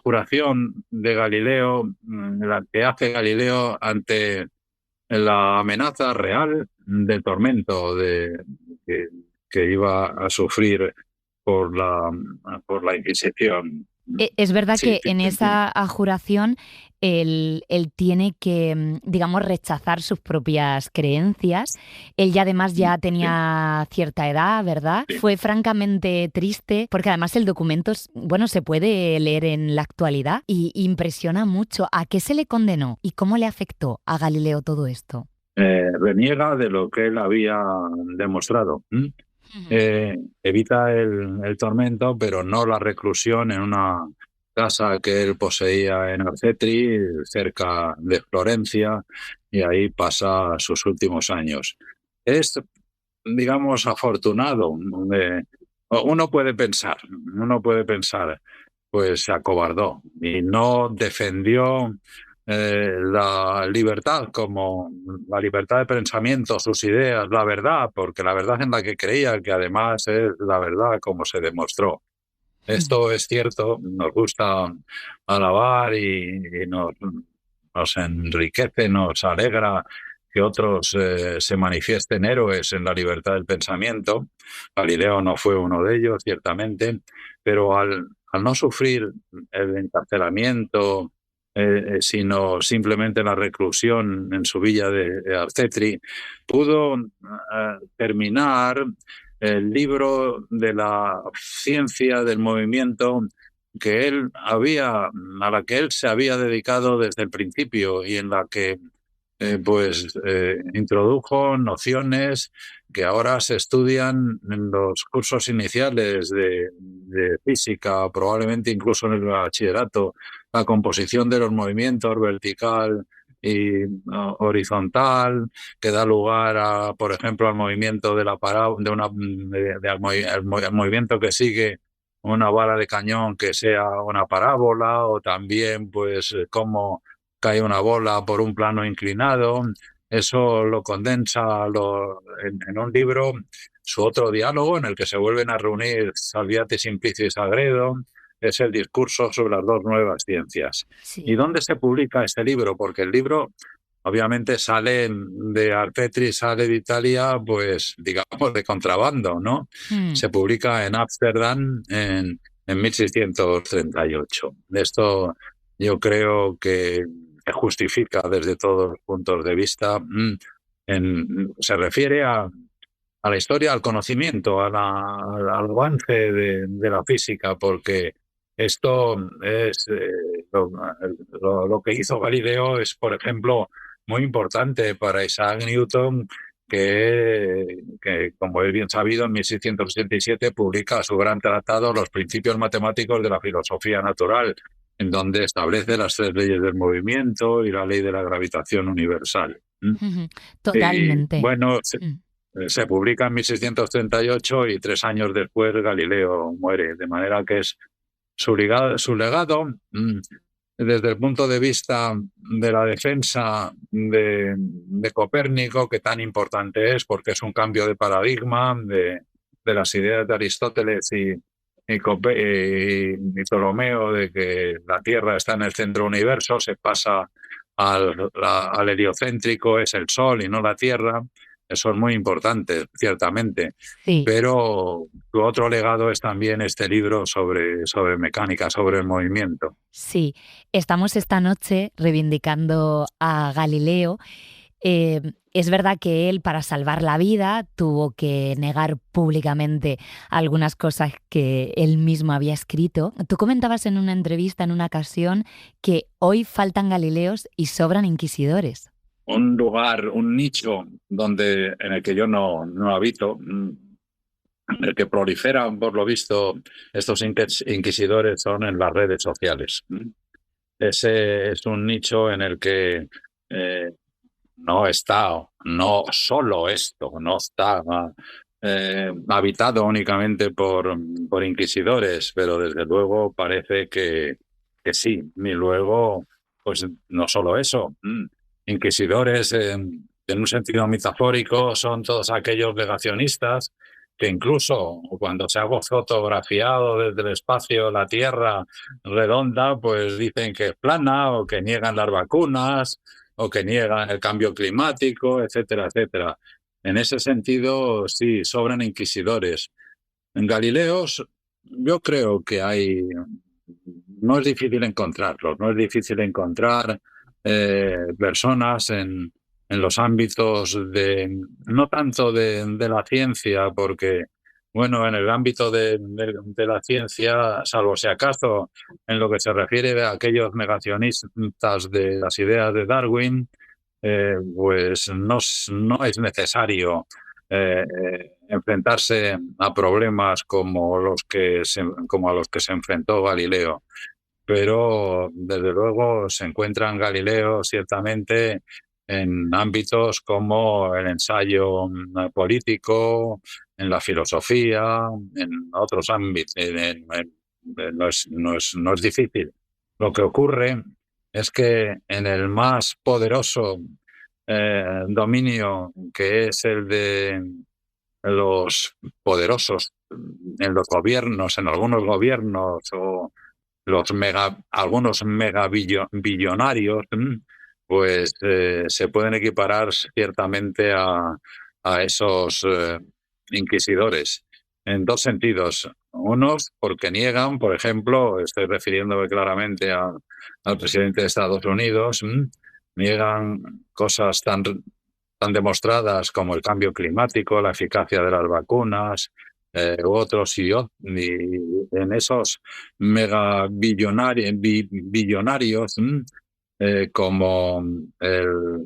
juración de Galileo, la que hace Galileo ante la amenaza real del tormento que iba a sufrir por la Inquisición. Es verdad que en esa juración él tiene que, digamos, rechazar sus propias creencias. Él ya además ya tenía cierta edad, ¿verdad? Sí. Fue francamente triste porque además el documento, bueno, se puede leer en la actualidad y impresiona mucho. ¿A qué se le condenó y cómo le afectó a Galileo todo esto? Reniega de lo que él había demostrado. Evita el tormento, pero no la reclusión en una casa que él poseía en Arcetri, cerca de Florencia, y ahí pasa sus últimos años. Es, digamos, afortunado. Uno puede pensar, pues se acobardó y no defendió la libertad, como la libertad de pensamiento, sus ideas, la verdad, porque la verdad en la que creía, que además es la verdad como se demostró. Esto es cierto, nos gusta alabar y nos enriquece, nos alegra que otros se manifiesten héroes en la libertad del pensamiento. Galileo no fue uno de ellos, ciertamente, pero al no sufrir el encarcelamiento, sino simplemente la reclusión en su villa de Arcetri, pudo terminar el libro de la ciencia del movimiento a la que él se había dedicado desde el principio y en la que introdujo nociones que ahora se estudian en los cursos iniciales de física, probablemente incluso en el bachillerato, la composición de los movimientos vertical y horizontal, que da lugar por ejemplo, al movimiento de la al movimiento que sigue una bala de cañón que sea una parábola, o también pues cómo cae una bola por un plano inclinado. Eso lo condensa en un libro, su otro diálogo, en el que se vuelven a reunir Salviati, Simplicio y Sagredo, es el discurso sobre las dos nuevas ciencias. Sí. ¿Y dónde se publica este libro? Porque el libro obviamente sale de Arcetri, sale de Italia, pues digamos de contrabando, ¿no? Se publica en Ámsterdam en 1638. Esto yo creo que justifica desde todos los puntos de vista. Se refiere a la historia, al conocimiento, al avance de la física, porque esto es lo que hizo Galileo es, por ejemplo, muy importante para Isaac Newton, que como es bien sabido, en 1677 publica su gran tratado Los principios matemáticos de la filosofía natural, en donde establece las tres leyes del movimiento y la ley de la gravitación universal. Totalmente. Y, bueno, se publica en 1638 y 3 años después Galileo muere, de manera que es su legado desde el punto de vista de la defensa de Copérnico, que tan importante es porque es un cambio de paradigma de las ideas de Aristóteles y Ptolomeo, de que la Tierra está en el centro del universo, se pasa al heliocéntrico, es el Sol y no la Tierra. Eso es muy importante, ciertamente. Sí. Pero su otro legado es también este libro sobre mecánica, sobre el movimiento. Sí, estamos esta noche reivindicando a Galileo. Es verdad que él, para salvar la vida, tuvo que negar públicamente algunas cosas que él mismo había escrito. Tú comentabas en una entrevista, en una ocasión, que hoy faltan Galileos y sobran inquisidores. Un lugar, un nicho en el que yo no habito, en el que proliferan, por lo visto, estos inquisidores son en las redes sociales. Ese es un nicho en el que no está habitado únicamente por inquisidores, pero desde luego parece que sí. Y luego, pues no solo eso. Inquisidores, en un sentido metafórico, son todos aquellos negacionistas que incluso cuando se ha fotografiado desde el espacio la Tierra redonda, pues dicen que es plana, o que niegan las vacunas, o que niegan el cambio climático, etcétera, etcétera. En ese sentido, sí, sobran inquisidores. En Galileos, yo creo que hay no es difícil encontrarlos, no es difícil encontrar personas en los ámbitos no tanto de la ciencia, porque, bueno, en el ámbito de la ciencia, salvo si acaso en lo que se refiere a aquellos negacionistas de las ideas de Darwin, pues no es necesario enfrentarse a problemas como a los que se enfrentó Galileo. Pero, desde luego, se encuentran Galileo ciertamente en ámbitos como el ensayo político, en la filosofía, en otros ámbitos. No es difícil. Lo que ocurre es que en el más poderoso dominio, que es el de los poderosos en los gobiernos, en algunos gobiernos, o algunos megabillonarios, pues se pueden equiparar ciertamente a esos inquisidores, en dos sentidos. Unos porque niegan, por ejemplo, estoy refiriéndome claramente al presidente de Estados Unidos, niegan cosas tan demostradas como el cambio climático, la eficacia de las vacunas, u otros, y en esos megabillonarios como el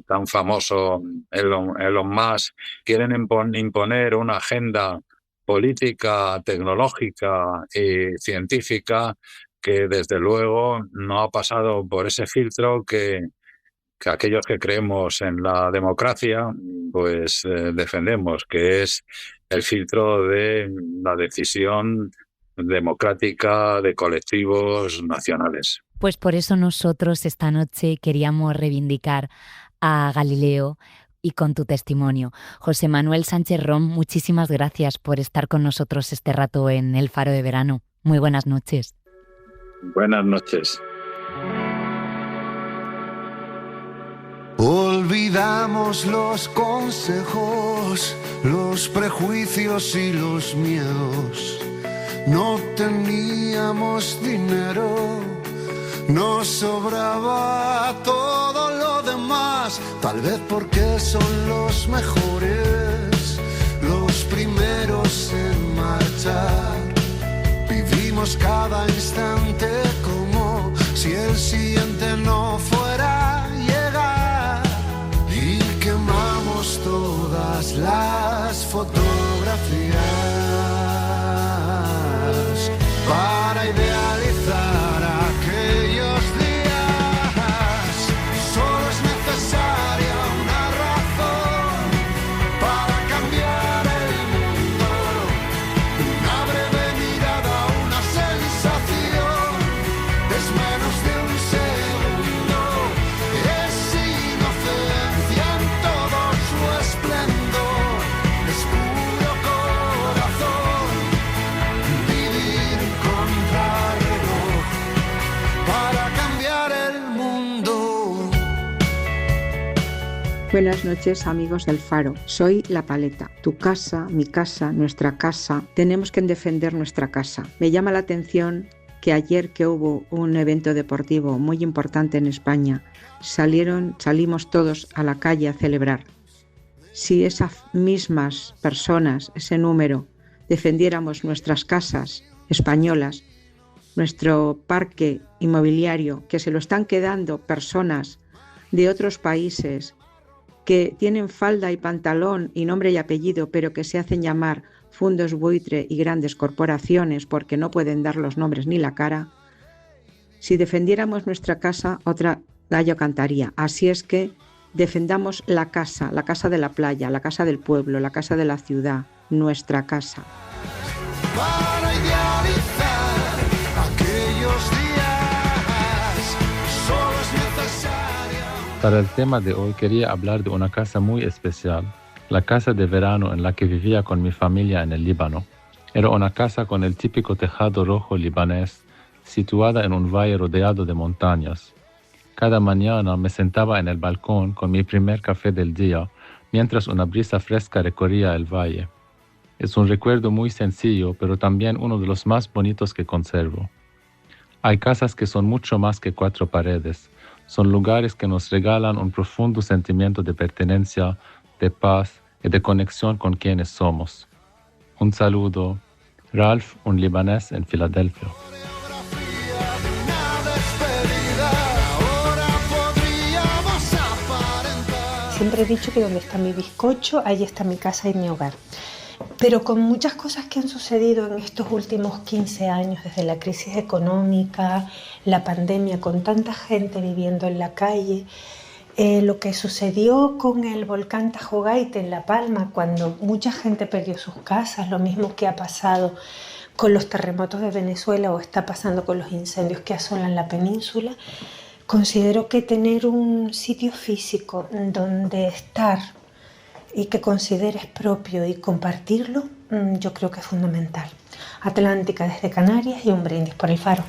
tan famoso Elon Musk, quieren imponer una agenda política, tecnológica y científica que, desde luego, no ha pasado por ese filtro que aquellos que creemos en la democracia pues defendemos, que es el filtro de la decisión democrática de colectivos nacionales. Pues por eso nosotros esta noche queríamos reivindicar a Galileo y con tu testimonio. José Manuel Sánchez Rom, muchísimas gracias por estar con nosotros este rato en El Faro de Verano. Muy buenas noches. Buenas noches. Olvidamos los consejos, los prejuicios y los miedos. No teníamos dinero, nos sobraba todo lo demás. Tal vez porque son los mejores, los primeros en marchar. Vivimos cada instante como si el siguiente no fuera a llegar. Y quemamos todas las fotografías para idealizar aquellos días. Solo es necesaria una razón para cambiar el mundo. Una breve mirada, una sensación, es menos de un segundo. Es inocencia en todo su esplendor, es puro corazón. Vivir contrarreloj para cambiar el mundo. Buenas noches, amigos del Faro. Soy La Paleta. Tu casa, mi casa, nuestra casa. Tenemos que defender nuestra casa. Me llama la atención que ayer, que hubo un evento deportivo muy importante en España, salimos todos a la calle a celebrar. Si esas mismas personas, ese número, defendiéramos nuestras casas españolas, nuestro parque inmobiliario, que se lo están quedando personas de otros países que tienen falda y pantalón y nombre y apellido, pero que se hacen llamar fondos buitre y grandes corporaciones porque no pueden dar los nombres ni la cara. Si defendiéramos nuestra casa, otra gallo cantaría. Así es que defendamos la casa de la playa, la casa del pueblo, la casa de la ciudad, nuestra casa. Para idealizar aquellos días, solo es necesaria. Para el tema de hoy quería hablar de una casa muy especial, la casa de verano en la que vivía con mi familia en el Líbano. Era una casa con el típico tejado rojo libanés, situada en un valle rodeado de montañas. Cada mañana me sentaba en el balcón con mi primer café del día, mientras una brisa fresca recorría el valle. Es un recuerdo muy sencillo, pero también uno de los más bonitos que conservo. Hay casas que son mucho más que 4 paredes. Son lugares que nos regalan un profundo sentimiento de pertenencia, de paz y de conexión con quienes somos. Un saludo. Ralph, un libanés en Filadelfia. Siempre he dicho que donde está mi bizcocho, ahí está mi casa y mi hogar. Pero con muchas cosas que han sucedido en estos últimos 15 años, desde la crisis económica, la pandemia, con tanta gente viviendo en la calle, lo que sucedió con el volcán Tajogaite en La Palma, cuando mucha gente perdió sus casas, lo mismo que ha pasado con los terremotos de Venezuela o está pasando con los incendios que asolan la península, considero que tener un sitio físico donde estar y que consideres propio y compartirlo, yo creo que es fundamental. Atlántica desde Canarias y un brindis por el Faro.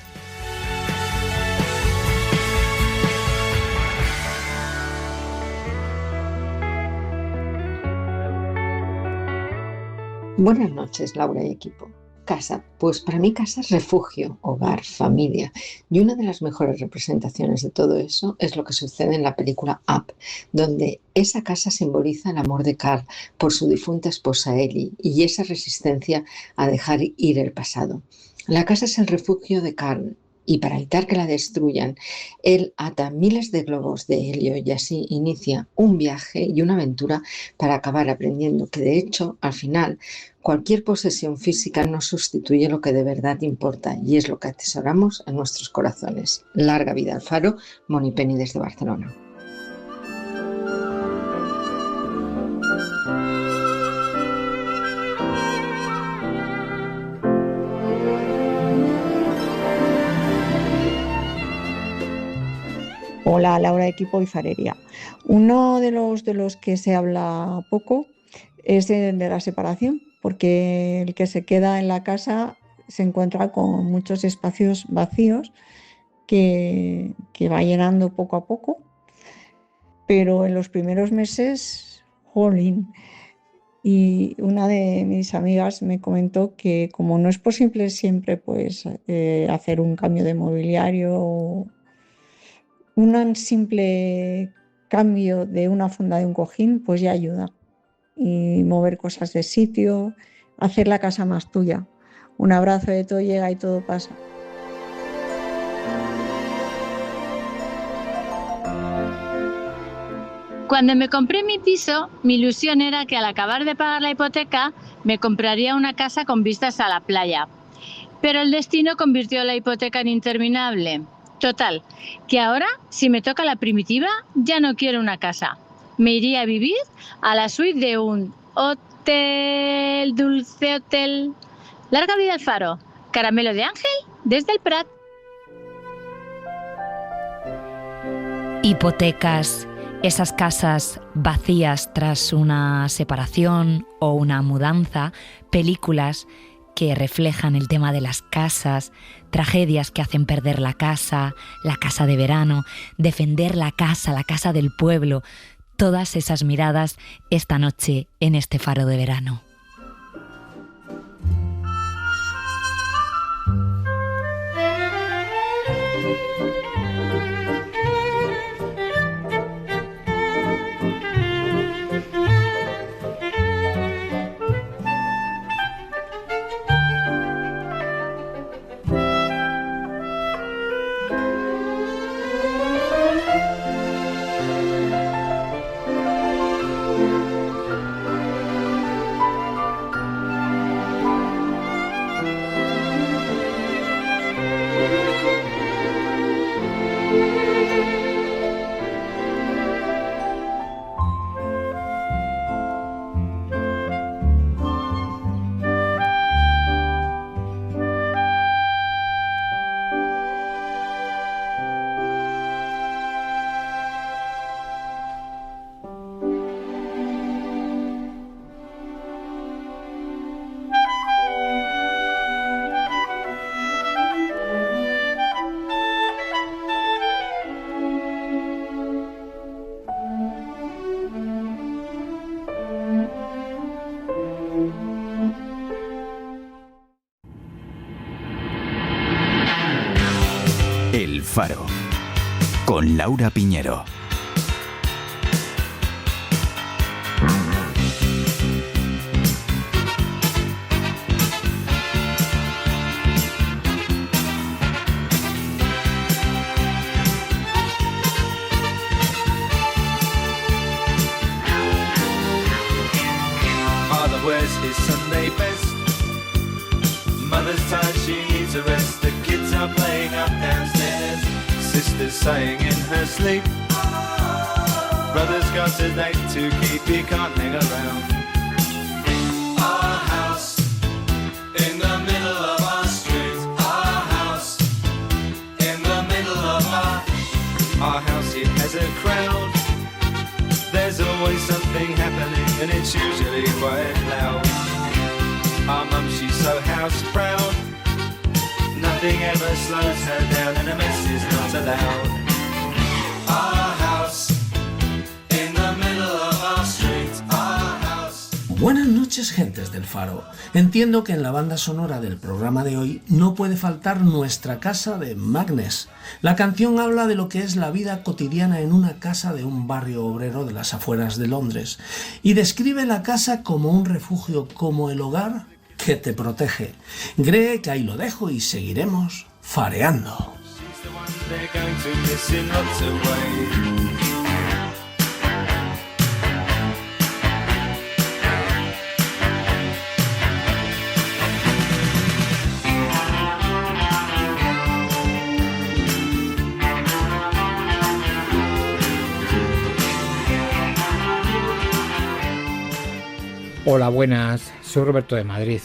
Buenas noches, Laura y equipo. Casa, pues para mí casa es refugio, hogar, familia. Y una de las mejores representaciones de todo eso es lo que sucede en la película Up, donde esa casa simboliza el amor de Carl por su difunta esposa Ellie y esa resistencia a dejar ir el pasado. La casa es el refugio de Carl y para evitar que la destruyan, él ata miles de globos de helio y así inicia un viaje y una aventura para acabar aprendiendo que de hecho, al final, cualquier posesión física no sustituye lo que de verdad importa y es lo que atesoramos en nuestros corazones. Larga vida al Faro, Moni Penny desde Barcelona. Hola, Laura, equipo y Farería. Uno de los que se habla poco es de la separación, porque el que se queda en la casa se encuentra con muchos espacios vacíos que va llenando poco a poco, pero en los primeros meses, jolín. Y una de mis amigas me comentó que como no es posible siempre pues, hacer un cambio de mobiliario, un simple cambio de una funda de un cojín, pues ya ayuda. Y mover cosas de sitio, hacer la casa más tuya. Un abrazo, de todo llega y todo pasa. Cuando me compré mi piso, mi ilusión era que al acabar de pagar la hipoteca me compraría una casa con vistas a la playa. Pero el destino convirtió la hipoteca en interminable. Total, que ahora, si me toca la primitiva, ya no quiero una casa. Me iría a vivir a la suite de un hotel, dulce hotel. Larga vida al Faro. Caramelo de Ángel desde el Prat. Hipotecas, esas casas vacías tras una separación o una mudanza, películas que reflejan el tema de las casas, tragedias que hacen perder la casa de verano, defender la casa del pueblo, todas esas miradas esta noche en este Faro de verano. Faro, con Laura Piñero. Father wears his Sunday best. Mother's tired, she needs a rest. The kids are playing up downstairs. Sister's sighing in her sleep. Brother's got a date to keep, he can't hang around. Our house in the middle of our street. Our house in the middle of our house, it has a crowd. There's always something happening and it's usually quite loud. Our mum, she's so house proud. Nothing ever slows her down and a mess is not allowed. Our house in the middle of our street. Our house. Buenas noches, gentes del Faro. Entiendo que en la banda sonora del programa de hoy no puede faltar Nuestra casa de Magnes. La canción habla de lo que es la vida cotidiana en una casa de un barrio obrero de las afueras de Londres y describe la casa como un refugio, como el hogar que te protege. Cree que ahí lo dejo y seguiremos fareando. They're going to miss in lots of ways. Hola, buenas, soy Roberto de Madrid.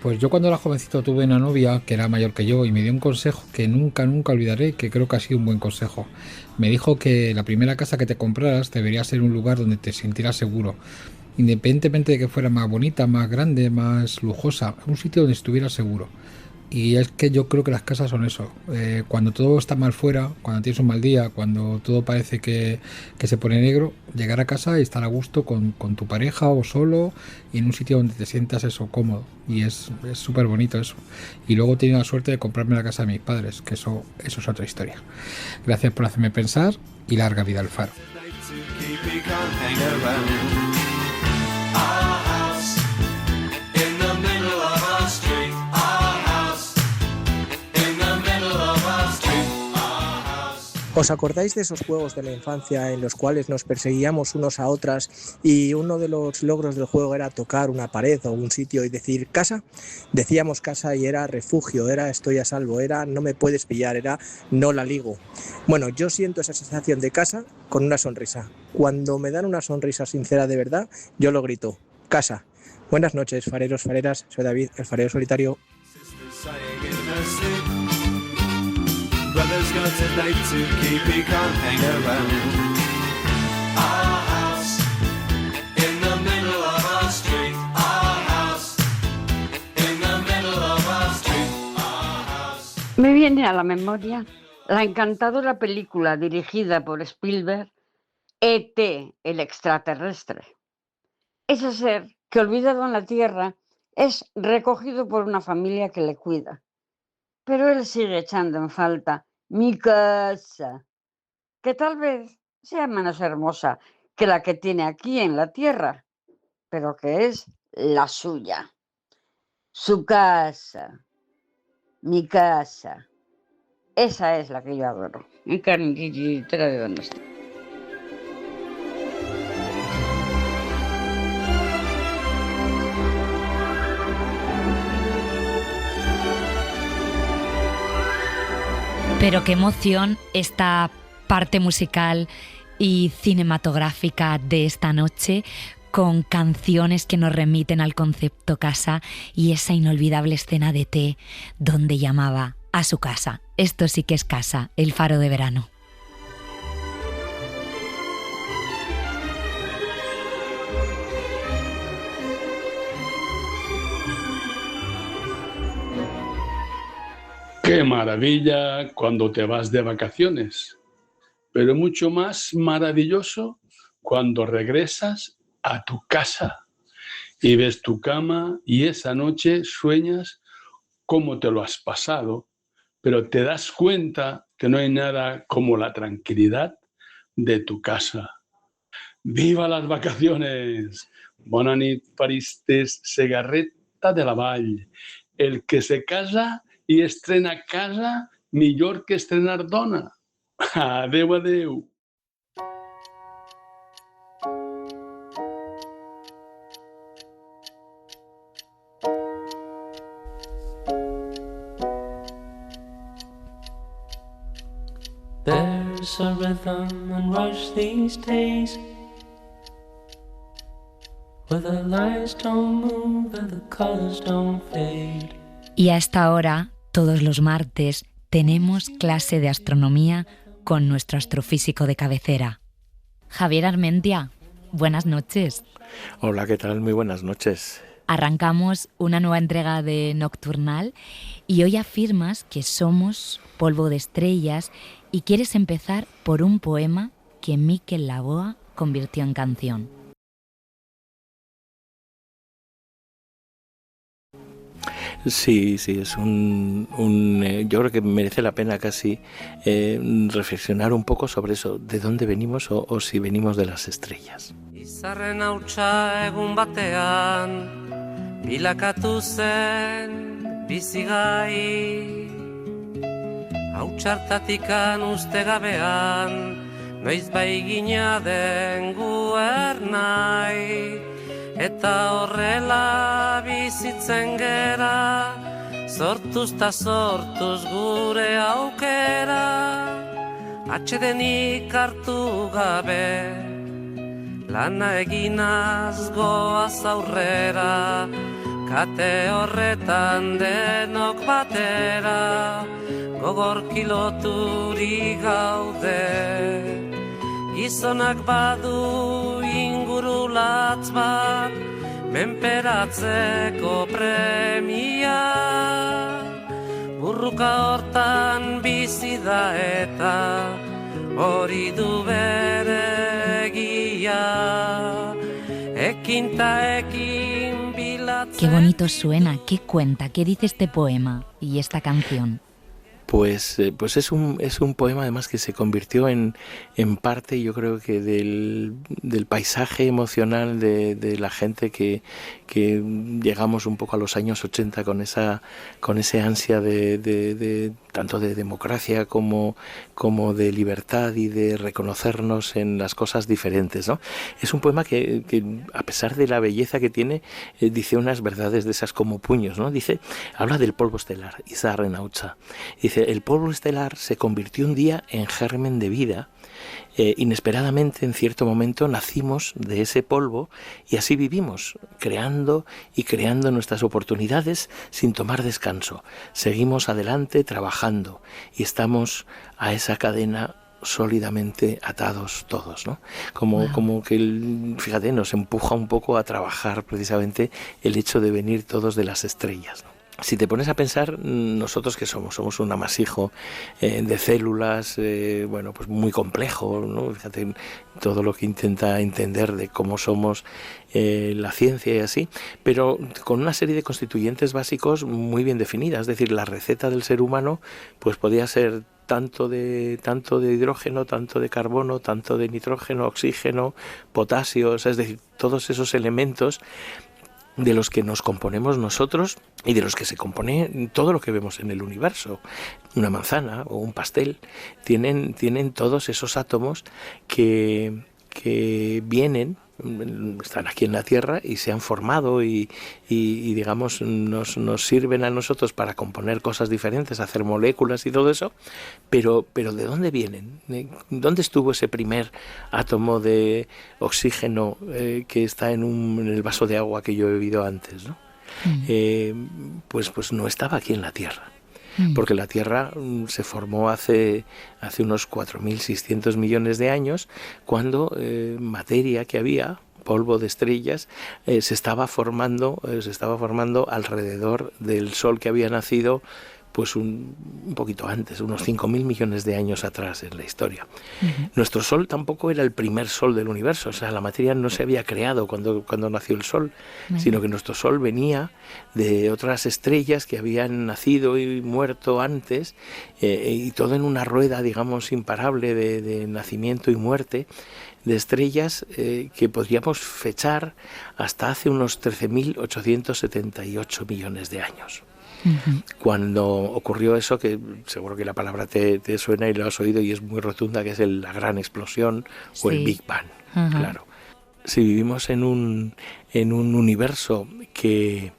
Pues yo cuando era jovencito tuve una novia que era mayor que yo y me dio un consejo que nunca olvidaré, que creo que ha sido un buen consejo. Me dijo que la primera casa que te compraras debería ser un lugar donde te sintieras seguro, independientemente de que fuera más bonita, más grande, más lujosa, un sitio donde estuvieras seguro. Y es que yo creo que las casas son eso. Cuando todo está mal fuera, cuando tienes un mal día, cuando todo parece que se pone negro, llegar a casa y estar a gusto con tu pareja o solo y en un sitio donde te sientas eso cómodo. Y es súper bonito eso. Y luego he tenido la suerte de comprarme la casa de mis padres, que eso es otra historia. Gracias por hacerme pensar y larga vida al Faro. ¿Os acordáis de esos juegos de la infancia en los cuales nos perseguíamos unos a otras y uno de los logros del juego era tocar una pared o un sitio y decir casa? Decíamos casa y era refugio, era estoy a salvo, era no me puedes pillar, era no la ligo. Bueno, yo siento esa sensación de casa con una sonrisa. Cuando me dan una sonrisa sincera de verdad, yo lo grito, casa. Buenas noches, fareros, fareras, soy David, el farero solitario. Brother's got a date to keep, he can't hang around. Our house in the middle of our street. Our house in the middle of our street. Our house. Me viene a la memoria la encantadora película dirigida por Spielberg, E.T., el extraterrestre. Ese ser que, olvidado en la Tierra, es recogido por una familia que le cuida. Pero él sigue echando en falta mi casa, que tal vez sea menos hermosa que la que tiene aquí en la tierra, pero que es la suya. Su casa, mi casa, esa es la que yo adoro. Mi carnita de dónde está. Pero qué emoción esta parte musical y cinematográfica de esta noche, con canciones que nos remiten al concepto casa y esa inolvidable escena de T donde llamaba a su casa. Esto sí que es casa, el Faro de verano. Qué maravilla cuando te vas de vacaciones, pero mucho más maravilloso cuando regresas a tu casa y ves tu cama y esa noche sueñas cómo te lo has pasado, pero te das cuenta que no hay nada como la tranquilidad de tu casa. ¡Viva las vacaciones! Bona nit, Paristes, Segarreta de la Vall. El que se casa i estrena casa, millor que estrenar dona. Adeu, adeu. There's a rhythm and rush these days where the lines don't move and the colors don't fade. Y a esta hora, todos los martes, tenemos clase de astronomía con nuestro astrofísico de cabecera. Javier Armentia, buenas noches. Hola, ¿qué tal? Muy buenas noches. Arrancamos una nueva entrega de Nocturnal y hoy afirmas que somos polvo de estrellas y quieres empezar por un poema que Miquel Laboa convirtió en canción. Sí, es yo creo que merece la pena casi reflexionar un poco sobre eso, de dónde venimos o si venimos de las estrellas. Izarren hautsa egun batean, bilakatu zen bizigai. Hautsartatikan uste gabean, noiz baigina den guernai. Eta horrela bizitzen gera, sortuz ta sortuz gure aukera. Atsedenik hartu gabe, lana eginaz goaz aurrera. Kate horretan denok batera, gogorki loturik gaude. Gizonak badu inguru latz bat, menperatzeko premia. Burruka hortan bizi da eta hori du bere egia. Ekin ta ekin bilatzen. Qué bonito suena, qué cuenta, qué dice este poema y esta canción. Pues es un poema además que se convirtió en parte, yo creo que del paisaje emocional de la gente que llegamos un poco a los años 80 con ese ansia de tanto de democracia como de libertad y de reconocernos en las cosas diferentes, ¿no? Es un poema que a pesar de la belleza que tiene, dice unas verdades de esas como puños, ¿no? Habla del polvo estelar, Izarren hautsa. Dice, el polvo estelar se convirtió un día en germen de vida. Inesperadamente, en cierto momento, nacimos de ese polvo y así vivimos, creando nuestras oportunidades sin tomar descanso. Seguimos adelante trabajando y estamos a esa cadena sólidamente atados todos, ¿no? Como que, fíjate, nos empuja un poco a trabajar precisamente el hecho de venir todos de las estrellas, ¿no? Si te pones a pensar, nosotros que somos un amasijo de células, pues muy complejo, ¿no? Fíjate todo lo que intenta entender de cómo somos la ciencia y así, pero con una serie de constituyentes básicos muy bien definidas. Es decir, la receta del ser humano pues podía ser tanto de hidrógeno, tanto de carbono, tanto de nitrógeno, oxígeno, potasio, es decir, todos esos elementos de los que nos componemos nosotros y de los que se compone todo lo que vemos en el universo. Una manzana o un pastel tienen todos esos átomos que vienen, están aquí en la Tierra y se han formado y digamos nos sirven a nosotros para componer cosas diferentes, hacer moléculas y todo eso, pero ¿de dónde vienen? ¿Dónde estuvo ese primer átomo de oxígeno que está en el vaso de agua que yo he bebido antes, ¿no? Pues no estaba aquí en la Tierra. Porque la Tierra se formó hace unos 4.600 millones de años, cuando materia que había, polvo de estrellas, se estaba formando alrededor del Sol que había nacido pues un poquito antes, unos 5.000 millones de años atrás en la historia. Nuestro Sol tampoco era el primer Sol del universo, o sea, la materia no se había creado cuando nació el Sol, sino que nuestro Sol venía de otras estrellas que habían nacido y muerto antes, y todo en una rueda, digamos, imparable de nacimiento y muerte, de estrellas que podríamos fechar hasta hace unos 13.878 millones de años. Cuando ocurrió eso, que seguro que la palabra te suena y lo has oído y es muy rotunda, que es la gran explosión o el Big Bang. Claro. Si vivimos en un universo que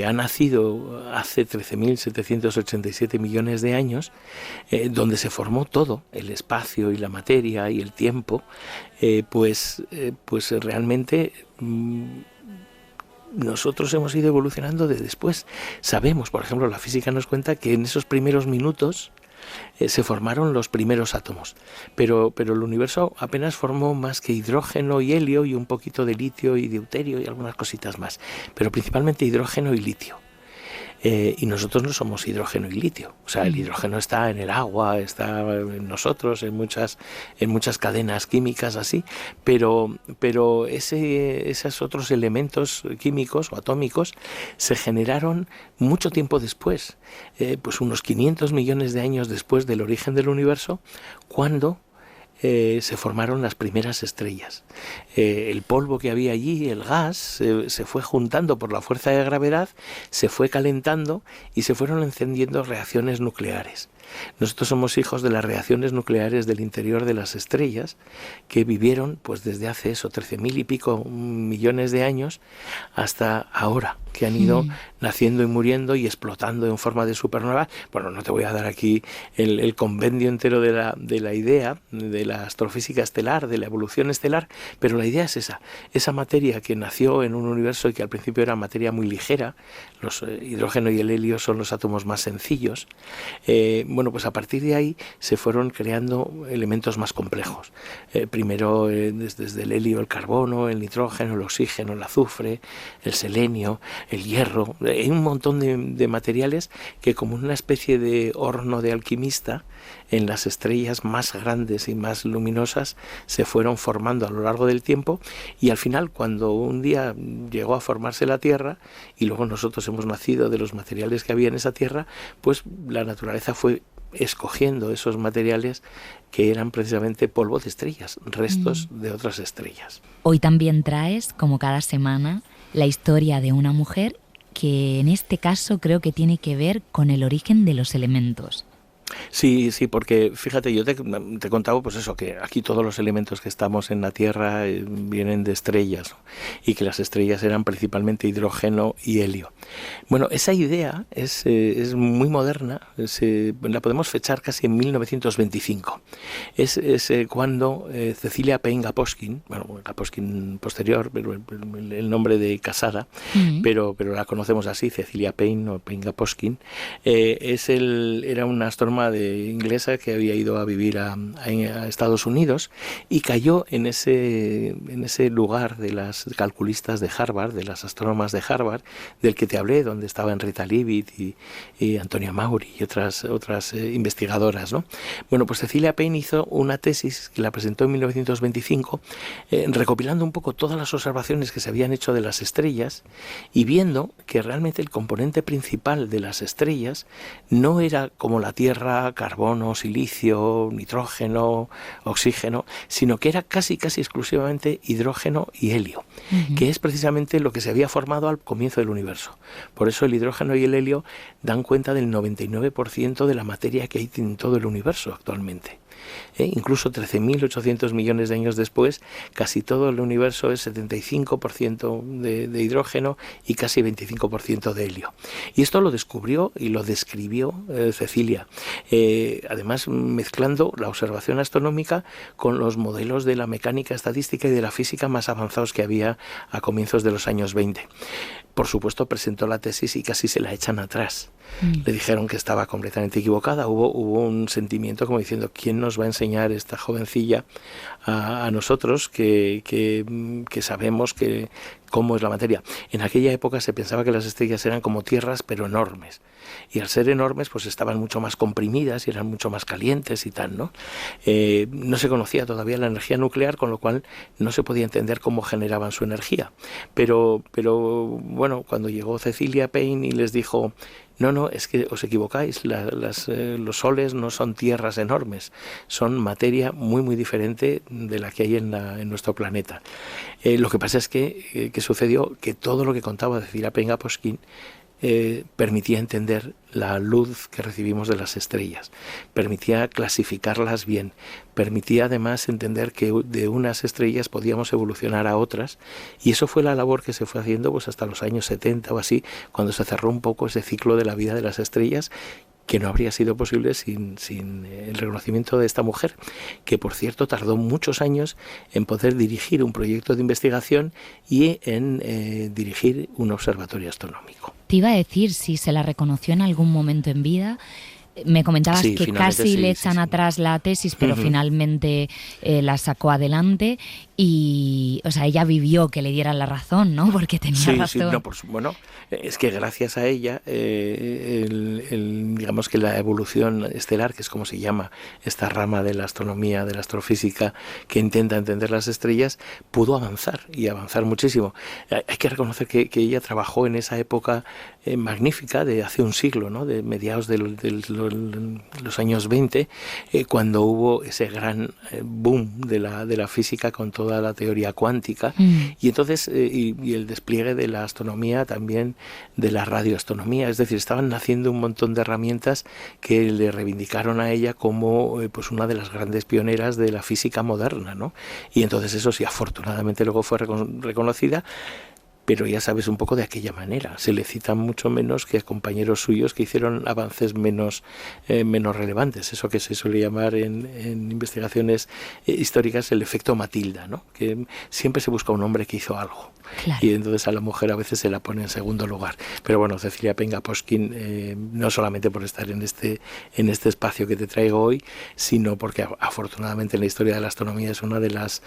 ha nacido hace 13.787 millones de años, donde se formó todo, el espacio y la materia y el tiempo, pues realmente nosotros hemos ido evolucionando de después. Sabemos, por ejemplo, la física nos cuenta que en esos primeros minutos se formaron los primeros átomos, pero el universo apenas formó más que hidrógeno y helio y un poquito de litio y deuterio y algunas cositas más, pero principalmente hidrógeno y litio. Y nosotros no somos hidrógeno y litio, o sea, el hidrógeno está en el agua, está en nosotros, en muchas cadenas químicas así, pero esos otros elementos químicos o atómicos se generaron mucho tiempo después, pues unos 500 millones de años después del origen del universo, cuando se formaron las primeras estrellas. El polvo que había allí, el gas, se fue juntando por la fuerza de gravedad, se fue calentando y se fueron encendiendo reacciones nucleares. Nosotros somos hijos de las reacciones nucleares del interior de las estrellas, que vivieron pues desde hace 13.000 y pico millones de años hasta ahora, que han ido naciendo y muriendo y explotando en forma de supernova. Bueno, no te voy a dar aquí el compendio entero de la idea de la astrofísica estelar, de la evolución estelar, pero la idea es esa materia que nació en un universo y que al principio era materia muy ligera. Los hidrógeno y el helio son los átomos más sencillos. Bueno, pues a partir de ahí se fueron creando elementos más complejos. Primero desde el helio, el carbono, el nitrógeno, el oxígeno, el azufre, el selenio, el hierro. Hay un montón de materiales que, como una especie de horno de alquimista, en las estrellas más grandes y más luminosas se fueron formando a lo largo del tiempo, y al final, cuando un día llegó a formarse la Tierra y luego nosotros hemos nacido de los materiales que había en esa Tierra, pues la naturaleza fue escogiendo esos materiales que eran precisamente polvo de estrellas, restos de otras estrellas. Hoy también traes, como cada semana, la historia de una mujer que en este caso creo que tiene que ver con el origen de los elementos. Sí, porque fíjate, yo te contaba pues eso, que aquí todos los elementos que estamos en la Tierra vienen de estrellas, ¿no? Y que las estrellas eran principalmente hidrógeno y helio. Bueno, esa idea es muy moderna, la podemos fechar casi en 1925. Es cuando Cecilia Payne-Gaposchkin, bueno, Gaposchkin posterior, pero el nombre de casada, pero la conocemos así, Cecilia Payne o Payne-Gaposchkin, era una astrónoma inglesa que había ido a vivir a Estados Unidos y cayó en ese lugar de las calculistas de Harvard, de las astrónomas de Harvard, del que te hablé, donde estaban Rita Leavitt y Antonia Maury y otras investigadoras, ¿no? Bueno, pues Cecilia Payne hizo una tesis que la presentó en 1925, recopilando un poco todas las observaciones que se habían hecho de las estrellas y viendo que realmente el componente principal de las estrellas no era como la Tierra, carbono, silicio, nitrógeno, oxígeno, sino que era casi exclusivamente hidrógeno y helio, que es precisamente lo que se había formado al comienzo del universo. Por eso el hidrógeno y el helio dan cuenta del 99% de la materia que hay en todo el universo actualmente. Incluso 13.800 millones de años después, casi todo el universo es 75% de hidrógeno y casi 25% de helio. Y esto lo descubrió y lo describió Cecilia, además mezclando la observación astronómica con los modelos de la mecánica estadística y de la física más avanzados que había a comienzos de los años 20. Por supuesto, presentó la tesis y casi se la echan atrás. Le dijeron que estaba completamente equivocada. Hubo un sentimiento como diciendo, ¿quién nos va a enseñar esta jovencilla a nosotros que sabemos que cómo es la materia. En aquella época se pensaba que las estrellas eran como tierras, pero enormes. Y al ser enormes, pues estaban mucho más comprimidas y eran mucho más calientes y tal, ¿no? No se conocía todavía la energía nuclear, con lo cual no se podía entender cómo generaban su energía. Pero bueno, cuando llegó Cecilia Payne y les dijo: no, es que os equivocáis, los soles no son tierras enormes, son materia muy muy diferente de la que hay en nuestro planeta. Lo que pasa es que sucedió que todo lo que contaba Cecilia Payne-Gaposchkin permitía entender la luz que recibimos de las estrellas, permitía clasificarlas bien, permitía además entender que de unas estrellas podíamos evolucionar a otras, y eso fue la labor que se fue haciendo pues hasta los años 70 o así, cuando se cerró un poco ese ciclo de la vida de las estrellas, que no habría sido posible sin el reconocimiento de esta mujer, que por cierto tardó muchos años en poder dirigir un proyecto de investigación y en dirigir un observatorio astronómico. Te iba a decir si se la reconoció en algún momento en vida. Me comentabas que casi le echan atrás la tesis, pero finalmente la sacó adelante y, o sea, ella vivió que le dieran la razón, ¿no? Porque tenía razón. Sí, no, bueno, es que gracias a ella, digamos que la evolución estelar, que es como se llama esta rama de la astronomía, de la astrofísica, que intenta entender las estrellas, pudo avanzar y avanzar muchísimo. Hay que reconocer que ella trabajó en esa época magnífica de hace un siglo, ¿no? De mediados de los años 20, cuando hubo ese gran boom de la física con toda la teoría cuántica, y entonces y el despliegue de la astronomía, también de la radioastronomía. Es decir, estaban naciendo un montón de herramientas que le reivindicaron a ella como pues una de las grandes pioneras de la física moderna, ¿no? Y entonces eso sí, afortunadamente luego fue reconocida. Pero ya sabes, un poco de aquella manera. Se le cita mucho menos que a compañeros suyos que hicieron avances menos relevantes. Eso que se suele llamar en investigaciones históricas el efecto Matilda, ¿no? Que siempre se busca un hombre que hizo algo. Claro. Y entonces a la mujer a veces se la pone en segundo lugar. Pero bueno, Cecilia Payne-Gaposchkin, no solamente por estar en este espacio que te traigo hoy, sino porque afortunadamente en la historia de la astronomía es una de las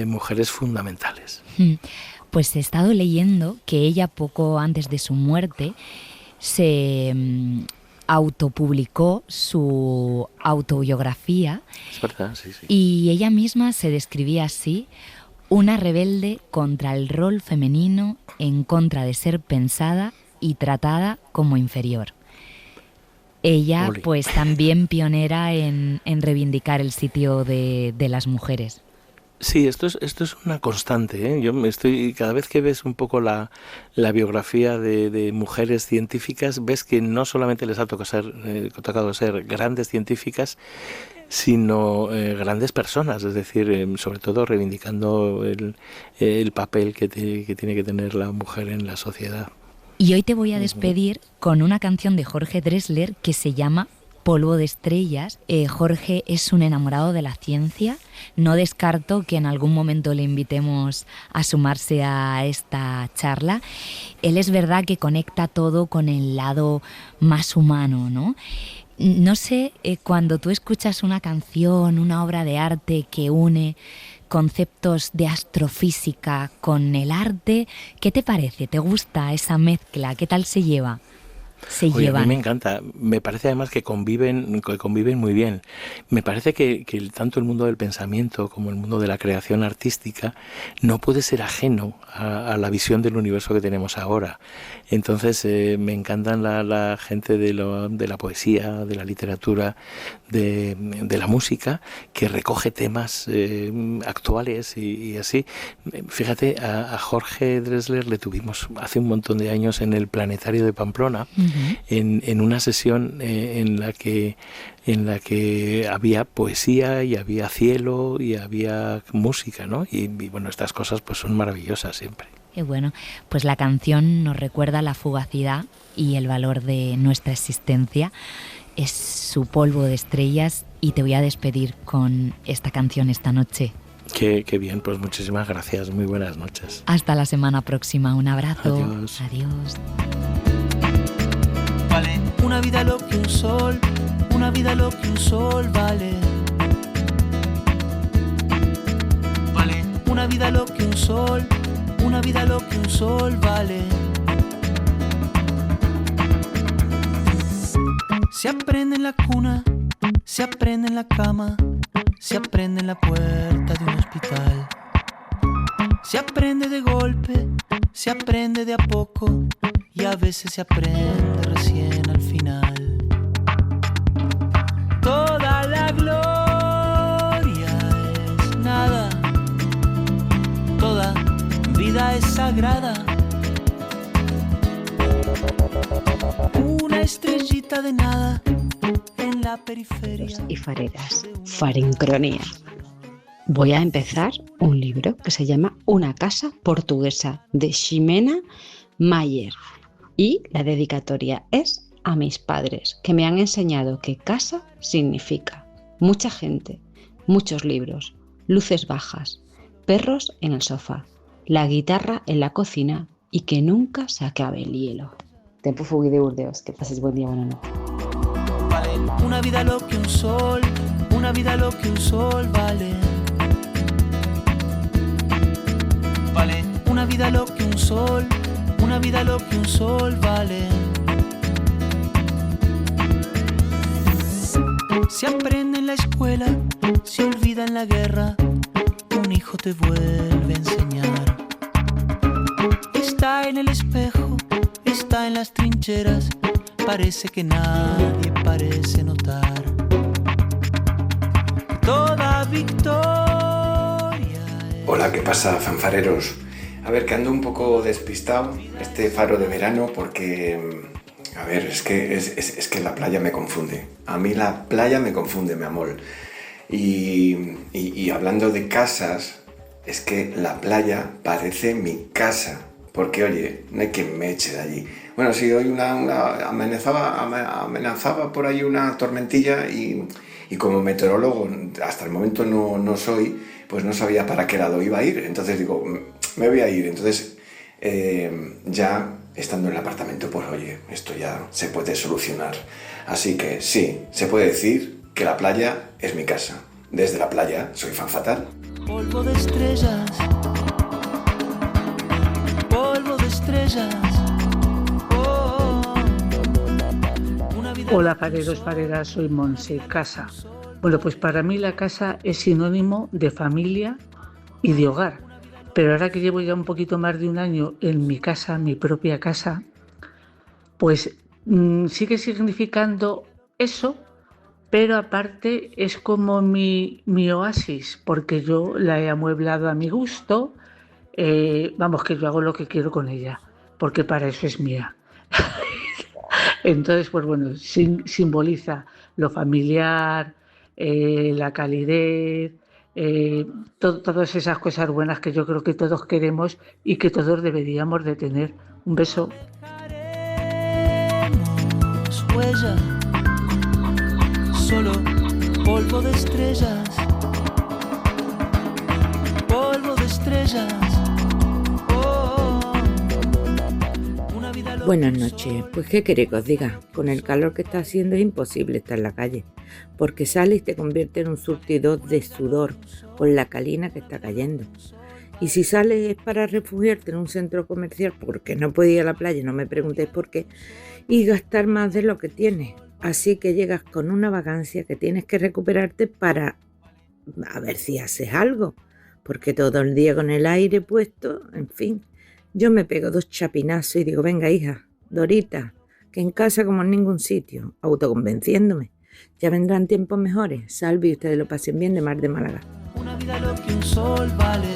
mujeres fundamentales. Pues he estado leyendo que ella, poco antes de su muerte, se autopublicó su autobiografía. Es verdad, sí. Y ella misma se describía así: una rebelde contra el rol femenino, en contra de ser pensada y tratada como inferior. Ella, pues también pionera en reivindicar el sitio de las mujeres. Sí, esto es una constante, ¿eh? Yo cada vez que ves un poco la biografía de mujeres científicas, ves que no solamente les ha tocado ser grandes científicas, sino grandes personas, es decir, sobre todo reivindicando el papel que tiene que tener la mujer en la sociedad. Y hoy te voy a despedir con una canción de Jorge Drexler que se llama Polvo de estrellas. Jorge es un enamorado de la ciencia. No descarto que en algún momento le invitemos a sumarse a esta charla. Él es verdad que conecta todo con el lado más humano, ¿no? No sé, cuando tú escuchas una canción, una obra de arte que une conceptos de astrofísica con el arte, ¿qué te parece? ¿Te gusta esa mezcla? ¿Qué tal se lleva? Oye, a mí me encanta, me parece además que conviven muy bien. Me parece que tanto el mundo del pensamiento como el mundo de la creación artística no puede ser ajeno a la visión del universo que tenemos ahora. Entonces me encantan la gente de la poesía, de la literatura, de la música, que recoge temas actuales y así. Fíjate, a Jorge Drexler le tuvimos hace un montón de años en el Planetario de Pamplona, en una sesión en la que había poesía y había cielo y había música, ¿no? Y bueno, estas cosas pues son maravillosas siempre. Qué bueno, pues la canción nos recuerda la fugacidad y el valor de nuestra existencia. Es su polvo de estrellas y te voy a despedir con esta canción esta noche. Qué bien, pues muchísimas gracias, muy buenas noches. Hasta la semana próxima, un abrazo. Adiós. Adiós. Vale, una vida lo que un sol, una vida lo que un sol vale. Vale, una vida lo que un sol, una vida lo que un sol vale. Se aprende en la cuna, se aprende en la cama, se aprende en la puerta de un hospital. Se aprende de golpe, se aprende de a poco y a veces se aprende recién al final. Toda la gloria es nada, toda vida es sagrada. Una estrellita de nada en la periferia. Y fareras, farincronía. Voy a empezar un libro que se llama Una casa portuguesa, de Ximena Mayer. Y la dedicatoria es a mis padres, que me han enseñado que casa significa mucha gente, muchos libros, luces bajas, perros en el sofá, la guitarra en la cocina y que nunca se acabe el hielo. Tempo Fugui de Burdeos, que pases buen día, buena noche. Vale, una vida lo que un sol, una vida lo que un sol vale. Vale, una vida lo que un sol, una vida lo que un sol vale. Se aprende en la escuela, se olvida en la guerra, un hijo te vuelve a enseñar. Está en el espejo, está en las trincheras, parece que nadie parece notar. Toda victoria. Hola, ¿qué pasa, fanfareros? A ver, que ando un poco despistado este faro de verano porque... A ver, es que la playa me confunde. A mí la playa me confunde, mi amor. Y hablando de casas, es que la playa parece mi casa. Porque, oye, no hay quien me eche de allí. Bueno, sí, hoy amenazaba por ahí una tormentilla y como meteorólogo hasta el momento no soy, pues no sabía para qué lado iba a ir. Entonces digo, me voy a ir. Entonces, ya estando en el apartamento, pues oye, esto ya se puede solucionar. Así que sí, se puede decir que la playa es mi casa. Desde la playa soy fan fatal. Polvo de estrellas. Polvo de estrellas. Hola, fareros, fareras, soy Monse, casa. Bueno, pues para mí la casa es sinónimo de familia y de hogar. Pero ahora que llevo ya un poquito más de un año en mi casa, mi propia casa, pues sigue significando eso, pero aparte es como mi oasis, porque yo la he amueblado a mi gusto, vamos, que yo hago lo que quiero con ella, porque para eso es mía. Entonces, pues bueno, simboliza lo familiar, la calidez, todas esas cosas buenas que yo creo que todos queremos y que todos deberíamos de tener. Un beso. Huella, solo polvo de estrellas, polvo de estrellas. Buenas noches, pues qué queréis que os diga, con el calor que está haciendo es imposible estar en la calle, porque sales y te convierte en un surtidor de sudor con la calina que está cayendo. Y si sales es para refugiarte en un centro comercial, porque no puedes ir a la playa, no me preguntéis por qué, y gastar más de lo que tienes. Así que llegas con una vagancia que tienes que recuperarte para a ver si haces algo, porque todo el día con el aire puesto, en fin. Yo me pego 2 chapinazos y digo, venga hija, Dorita, que en casa como en ningún sitio, autoconvenciéndome. Ya vendrán tiempos mejores, salve y ustedes lo pasen bien de Mar de Málaga. Una vida lo que un sol vale.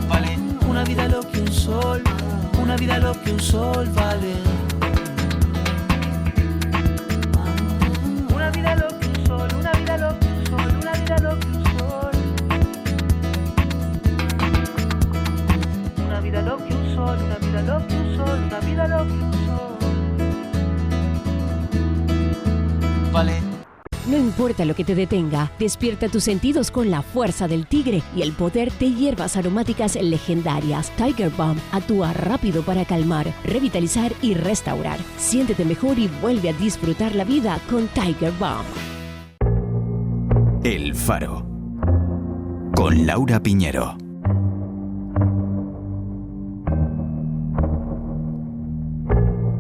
Vale, una vida lo que un sol, una vida lo que un sol vale. Una vida lo que un sol, una vida lo que un sol, una vida lo que un sol. Una vida lo que un sol, una vida lo que un sol, una vida lo que un sol. Vale. No importa lo que te detenga, despierta tus sentidos con la fuerza del tigre y el poder de hierbas aromáticas legendarias. Tiger Balm actúa rápido para calmar, revitalizar y restaurar. Siéntete mejor y vuelve a disfrutar la vida con Tiger Balm. El Faro, Con Laura Piñero.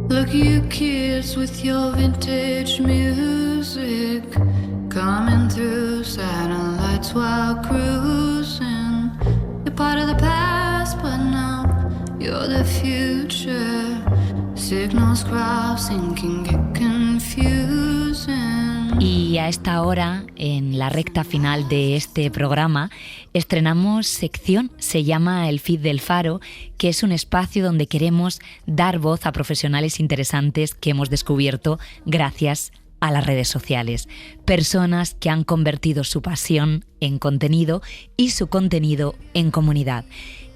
Look, you kids with your vintage music, coming through satellites while cruising. You're part of the past, but now you're the future. Signals crossing can get confusing. Y a esta hora, en la recta final de este programa, estrenamos sección, se llama El Feed del Faro, que es un espacio donde queremos dar voz a profesionales interesantes que hemos descubierto gracias a las redes sociales. Personas que han convertido su pasión en contenido y su contenido en comunidad.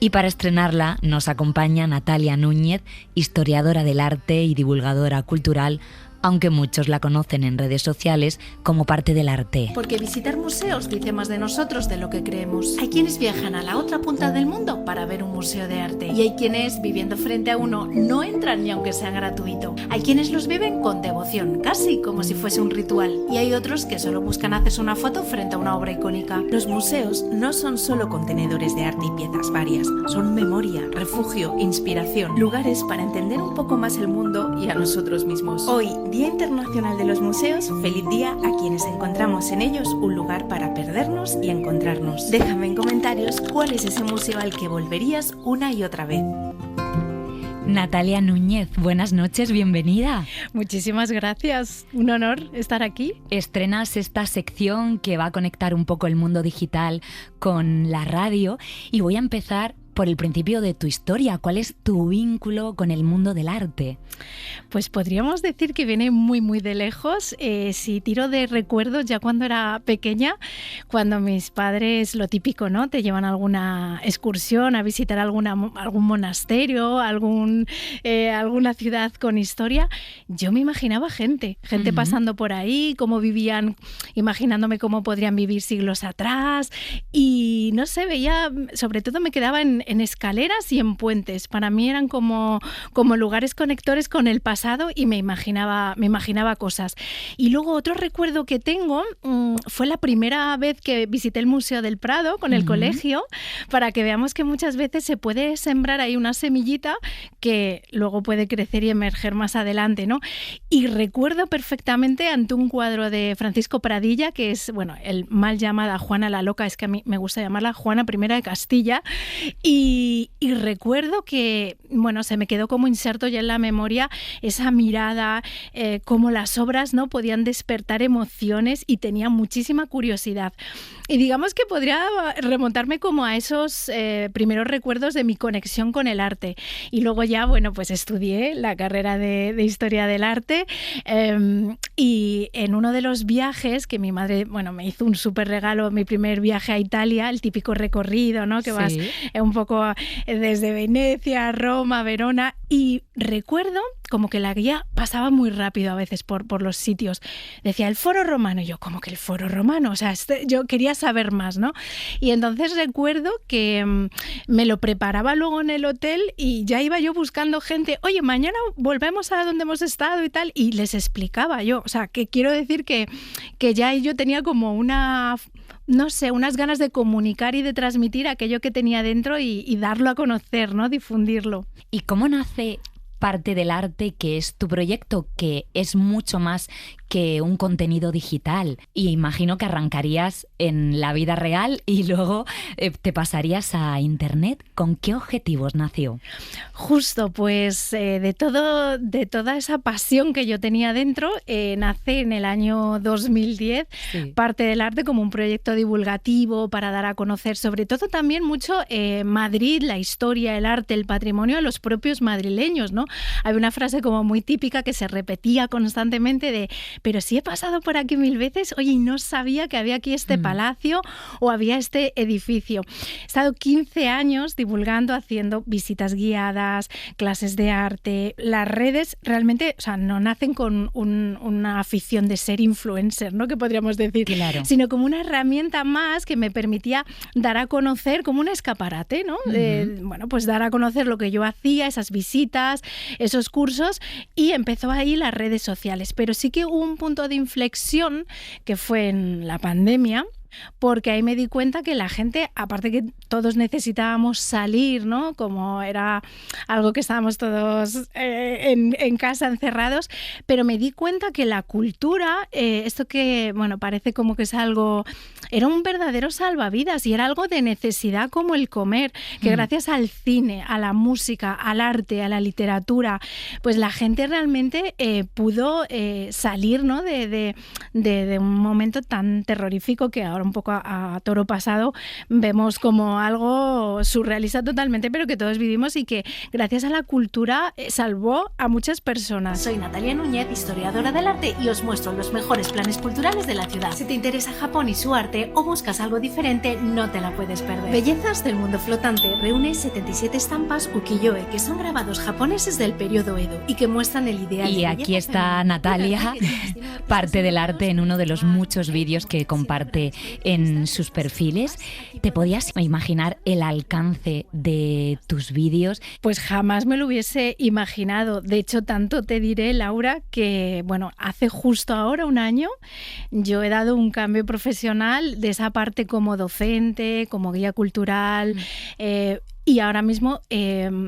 Y para estrenarla nos acompaña Natalia Núñez, historiadora del arte y divulgadora cultural, aunque muchos la conocen en redes sociales como parte del arte. Porque visitar museos dice más de nosotros de lo que creemos. Hay quienes viajan a la otra punta del mundo para ver un museo de arte. Y hay quienes, viviendo frente a uno, no entran ni aunque sea gratuito. Hay quienes los viven con devoción, casi como si fuese un ritual. Y hay otros que solo buscan hacerse una foto frente a una obra icónica. Los museos no son solo contenedores de arte y piezas varias. Son memoria, refugio, inspiración. Lugares para entender un poco más el mundo y a nosotros mismos. Hoy, Día Internacional de los Museos, feliz día a quienes encontramos en ellos un lugar para perdernos y encontrarnos. Déjame en comentarios cuál es ese museo al que volverías una y otra vez. Natalia Núñez, buenas noches, bienvenida. Muchísimas gracias, un honor estar aquí. Estrenas esta sección que va a conectar un poco el mundo digital con la radio y voy a empezar por el principio de tu historia. ¿Cuál es tu vínculo con el mundo del arte? Pues podríamos decir que viene muy, muy de lejos. Si tiro de recuerdos, ya cuando era pequeña, cuando mis padres, lo típico, ¿no? Te llevan a alguna excursión, a visitar algún monasterio, alguna ciudad con historia. Yo me imaginaba gente pasando por ahí, cómo vivían, imaginándome cómo podrían vivir siglos atrás. Y no sé, veía, sobre todo me quedaba en escaleras y en puentes. Para mí eran como lugares conectores con el pasado y me imaginaba cosas. Y luego otro recuerdo que tengo fue la primera vez que visité el Museo del Prado con el colegio, para que veamos que muchas veces se puede sembrar ahí una semillita que luego puede crecer y emerger más adelante, ¿no? Y recuerdo perfectamente ante un cuadro de Francisco Pradilla, que es, bueno, el mal llamada Juana la Loca, es que a mí me gusta llamarla Juana I de Castilla. Y recuerdo que, bueno, se me quedó como inserto ya en la memoria esa mirada, cómo las obras, ¿no?, podían despertar emociones y tenía muchísima curiosidad. Y digamos que podría remontarme como a esos primeros recuerdos de mi conexión con el arte. Y luego ya, bueno, pues estudié la carrera de Historia del Arte y en uno de los viajes que mi madre, bueno, me hizo un súper regalo, mi primer viaje a Italia, el típico recorrido, ¿no?, que vas un poco desde Venecia, Roma, Verona, y recuerdo como que la guía pasaba muy rápido a veces por los sitios. Decía el Foro Romano, y yo, ¿cómo que el Foro Romano? O sea, yo quería saber más, ¿no? Y entonces recuerdo que me lo preparaba luego en el hotel y ya iba yo buscando gente, oye, mañana volvemos a donde hemos estado y tal, y les explicaba yo. O sea, que quiero decir que ya yo tenía como unas ganas de comunicar y de transmitir aquello que tenía dentro y darlo a conocer, ¿no?, difundirlo. ¿Y cómo nace Parte del Arte, que es tu proyecto, que es mucho más que un contenido digital? Y imagino que arrancarías en la vida real y luego te pasarías a internet. ¿Con qué objetivos nació? Justo, pues de toda esa pasión que yo tenía dentro, nace en el año 2010 Parte del Arte como un proyecto divulgativo para dar a conocer sobre todo también mucho Madrid, la historia, el arte, el patrimonio a los propios madrileños, ¿no? Hay una frase como muy típica que se repetía constantemente de pero si he pasado por aquí 1000 veces, oye, y no sabía que había aquí este palacio o había este edificio. He estado 15 años divulgando, haciendo visitas guiadas, clases de arte. Las redes realmente, o sea, no nacen con una afición de ser influencer, ¿no?, que podríamos decir, claro, sino como una herramienta más que me permitía dar a conocer, como un escaparate, ¿no? Bueno, pues dar a conocer lo que yo hacía, esas visitas, esos cursos, y empezó ahí las redes sociales. Pero sí que hubo un punto de inflexión que fue en la pandemia, porque ahí me di cuenta que la gente, aparte que todos necesitábamos salir, ¿no? Como era algo que estábamos todos en casa encerrados, pero me di cuenta que la cultura, esto que, bueno, parece como que es algo, era un verdadero salvavidas y era algo de necesidad como el comer, que gracias al cine, a la música, al arte, a la literatura, pues la gente realmente pudo salir, ¿no? de un momento tan terrorífico que ahora un poco a toro pasado vemos como algo surrealista totalmente, pero que todos vivimos y que gracias a la cultura salvó a muchas personas. Soy Natalia Núñez, historiadora del arte, y os muestro los mejores planes culturales de la ciudad. Si te interesa Japón y su arte o buscas algo diferente, no te la puedes perder. Bellezas del mundo flotante reúne 77 estampas ukiyo-e, que son grabados japoneses del periodo Edo y que muestran el ideal. Y aquí está Natalia, parte del arte en uno de los muchos vídeos que comparte en sus perfiles. ¿Te podías imaginar el alcance de tus vídeos? Pues jamás me lo hubiese imaginado. De hecho, tanto te diré, Laura, que bueno, hace justo ahora un año yo he dado un cambio profesional de esa parte como docente, como guía cultural. Y ahora mismo,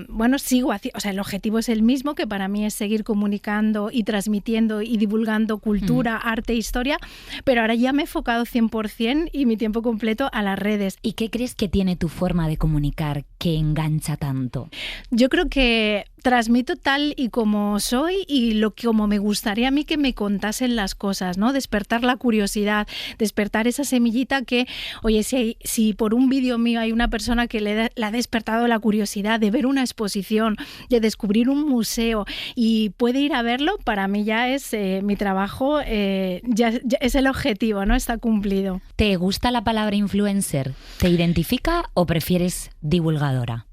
bueno, sigo haciendo, o sea, el objetivo es el mismo, que para mí es seguir comunicando y transmitiendo y divulgando cultura, arte e historia, pero ahora ya me he enfocado 100% y mi tiempo completo a las redes. ¿Y qué crees que tiene tu forma de comunicar que engancha tanto? Yo creo que transmito tal y como soy y como me gustaría a mí que me contasen las cosas, ¿no? Despertar la curiosidad, despertar esa semillita que, oye, si por un vídeo mío hay una persona que le ha despertado la curiosidad de ver una exposición, de descubrir un museo y puede ir a verlo, para mí ya es mi trabajo, ya es el objetivo, ¿no? Está cumplido. ¿Te gusta la palabra influencer? ¿Te identifica o prefieres divulgadora?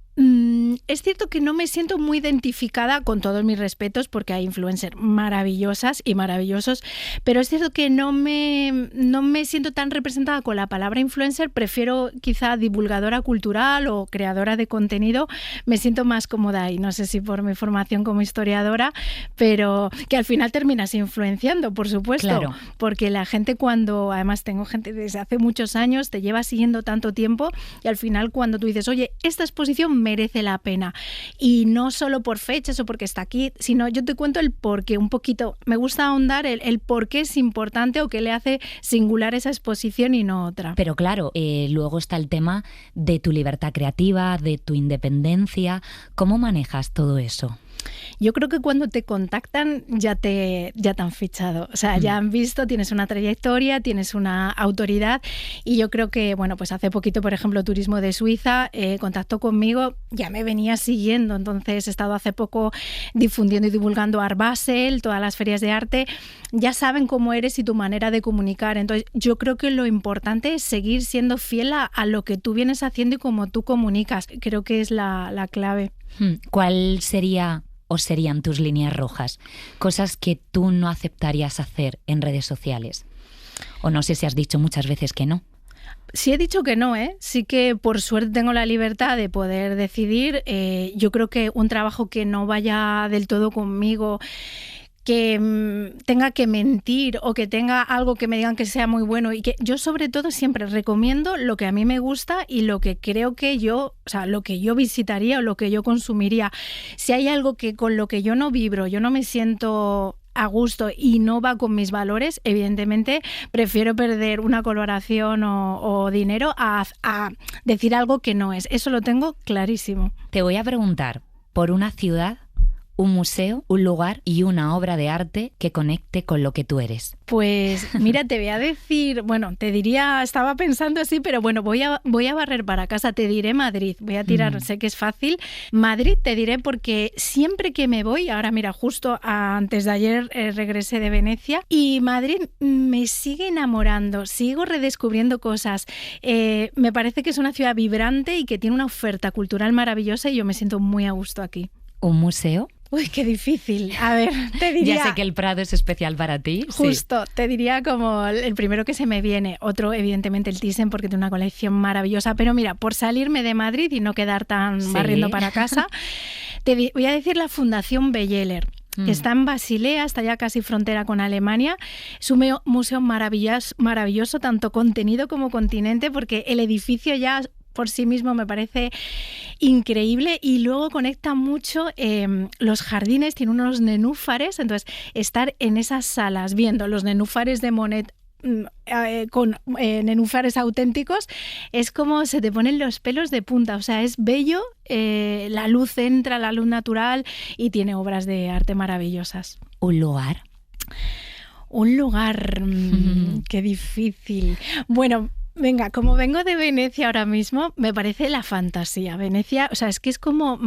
Es cierto que no me siento muy identificada, con todos mis respetos, porque hay influencers maravillosas y maravillosos, pero es cierto que no me siento tan representada con la palabra influencer. Prefiero quizá divulgadora cultural o creadora de contenido, me siento más cómoda ahí, no sé si por mi formación como historiadora, pero que al final terminas influenciando, por supuesto, claro. Porque la gente, cuando además tengo gente desde hace muchos años, te lleva siguiendo tanto tiempo y al final cuando tú dices, oye, esta exposición merece la pena, y no solo por fechas o porque está aquí, sino yo te cuento el porqué un poquito. Me gusta ahondar el por qué es importante o qué le hace singular esa exposición y no otra. Pero claro, luego está el tema de tu libertad creativa, de tu independencia. ¿Cómo manejas todo eso? Yo creo que cuando te contactan ya te han fichado, o sea, ya han visto, tienes una trayectoria, tienes una autoridad, y yo creo que, bueno, pues hace poquito, por ejemplo, Turismo de Suiza contactó conmigo, ya me venía siguiendo, entonces he estado hace poco difundiendo y divulgando Art Basel, todas las ferias de arte, ya saben cómo eres y tu manera de comunicar, entonces yo creo que lo importante es seguir siendo fiel a lo que tú vienes haciendo y cómo tú comunicas, creo que es la clave. ¿Cuál sería o serían tus líneas rojas? Cosas que tú no aceptarías hacer en redes sociales. O no sé si has dicho muchas veces que no. Sí he dicho que no, ¿eh? Sí que por suerte tengo la libertad de poder decidir. Yo creo que un trabajo que no vaya del todo conmigo, que tenga que mentir o que tenga algo que me digan que sea muy bueno, y que yo sobre todo siempre recomiendo lo que a mí me gusta y lo que creo que yo, o sea, lo que yo visitaría o lo que yo consumiría. Si hay algo que con lo que yo no vibro, yo no me siento a gusto y no va con mis valores, evidentemente prefiero perder una colaboración o dinero a decir algo que no es. Eso lo tengo clarísimo. Te voy a preguntar por una ciudad, un museo, un lugar y una obra de arte que conecte con lo que tú eres. Pues mira, te voy a decir, bueno, te diría, estaba pensando así, pero bueno, voy a barrer para casa, te diré Madrid, voy a tirar, sé que es fácil. Madrid te diré porque siempre que me voy, ahora mira, justo antes de ayer regresé de Venecia, y Madrid me sigue enamorando, sigo redescubriendo cosas. Me parece que es una ciudad vibrante y que tiene una oferta cultural maravillosa y yo me siento muy a gusto aquí. ¿Un museo? Uy, qué difícil. A ver, te diría... Ya sé que el Prado es especial para ti. Justo, sí. Te diría como el primero que se me viene. Otro, evidentemente, el Thyssen, porque tiene una colección maravillosa. Pero mira, por salirme de Madrid y no quedar tan barriendo para casa, te voy a decir la Fundación Belleller. Está en Basilea, está ya casi frontera con Alemania. Es un museo maravilloso, tanto contenido como continente, porque el edificio ya por sí mismo me parece increíble, y luego conecta mucho los jardines, tiene unos nenúfares, entonces estar en esas salas viendo los nenúfares de Monet con nenúfares auténticos es como se te ponen los pelos de punta, o sea, es bello, la luz entra, la luz natural, y tiene obras de arte maravillosas. ¿Un lugar? Un lugar, qué difícil. Bueno, venga, como vengo de Venecia ahora mismo, me parece la fantasía. Venecia, o sea, es que es como,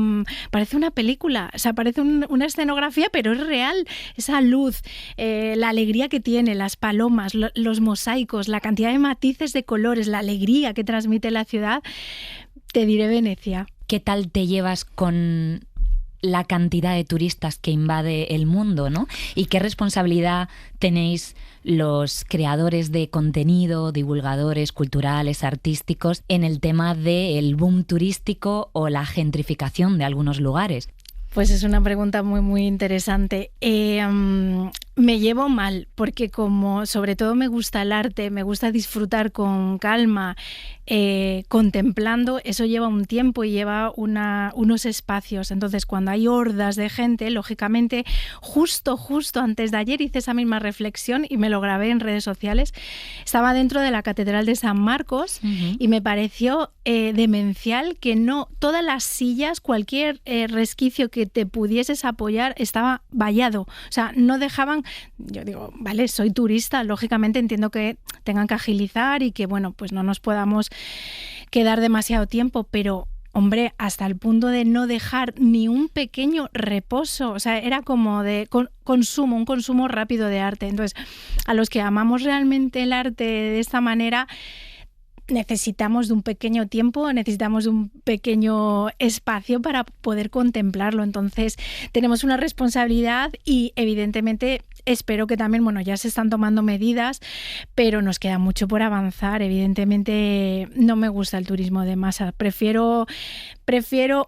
parece una película, o sea, parece una escenografía, pero es real. Esa luz, la alegría que tiene, las palomas, los mosaicos, la cantidad de matices de colores, la alegría que transmite la ciudad, te diré Venecia. ¿Qué tal te llevas con la cantidad de turistas que invade el mundo, ¿no? ¿Y qué responsabilidad tenéis los creadores de contenido, divulgadores culturales, artísticos, en el tema del boom turístico o la gentrificación de algunos lugares? Pues es una pregunta muy, muy interesante. Me llevo mal, porque como sobre todo me gusta el arte, me gusta disfrutar con calma, contemplando, eso lleva un tiempo y lleva unos espacios. Entonces, cuando hay hordas de gente, lógicamente, justo antes de ayer hice esa misma reflexión y me lo grabé en redes sociales. Estaba dentro de la Catedral de San Marcos y me pareció demencial que no todas las sillas, cualquier resquicio que te pudieses apoyar estaba vallado. O sea, no dejaban. Yo digo, vale, soy turista, lógicamente entiendo que tengan que agilizar y que, bueno, pues no nos podamos quedar demasiado tiempo, pero hombre, hasta el punto de no dejar ni un pequeño reposo, o sea, era como de consumo, un consumo rápido de arte. Entonces, a los que amamos realmente el arte de esta manera, necesitamos de un pequeño tiempo, necesitamos de un pequeño espacio para poder contemplarlo. Entonces, tenemos una responsabilidad y, evidentemente, espero que también, bueno, ya se están tomando medidas, pero nos queda mucho por avanzar. Evidentemente, no me gusta el turismo de masa. Prefiero,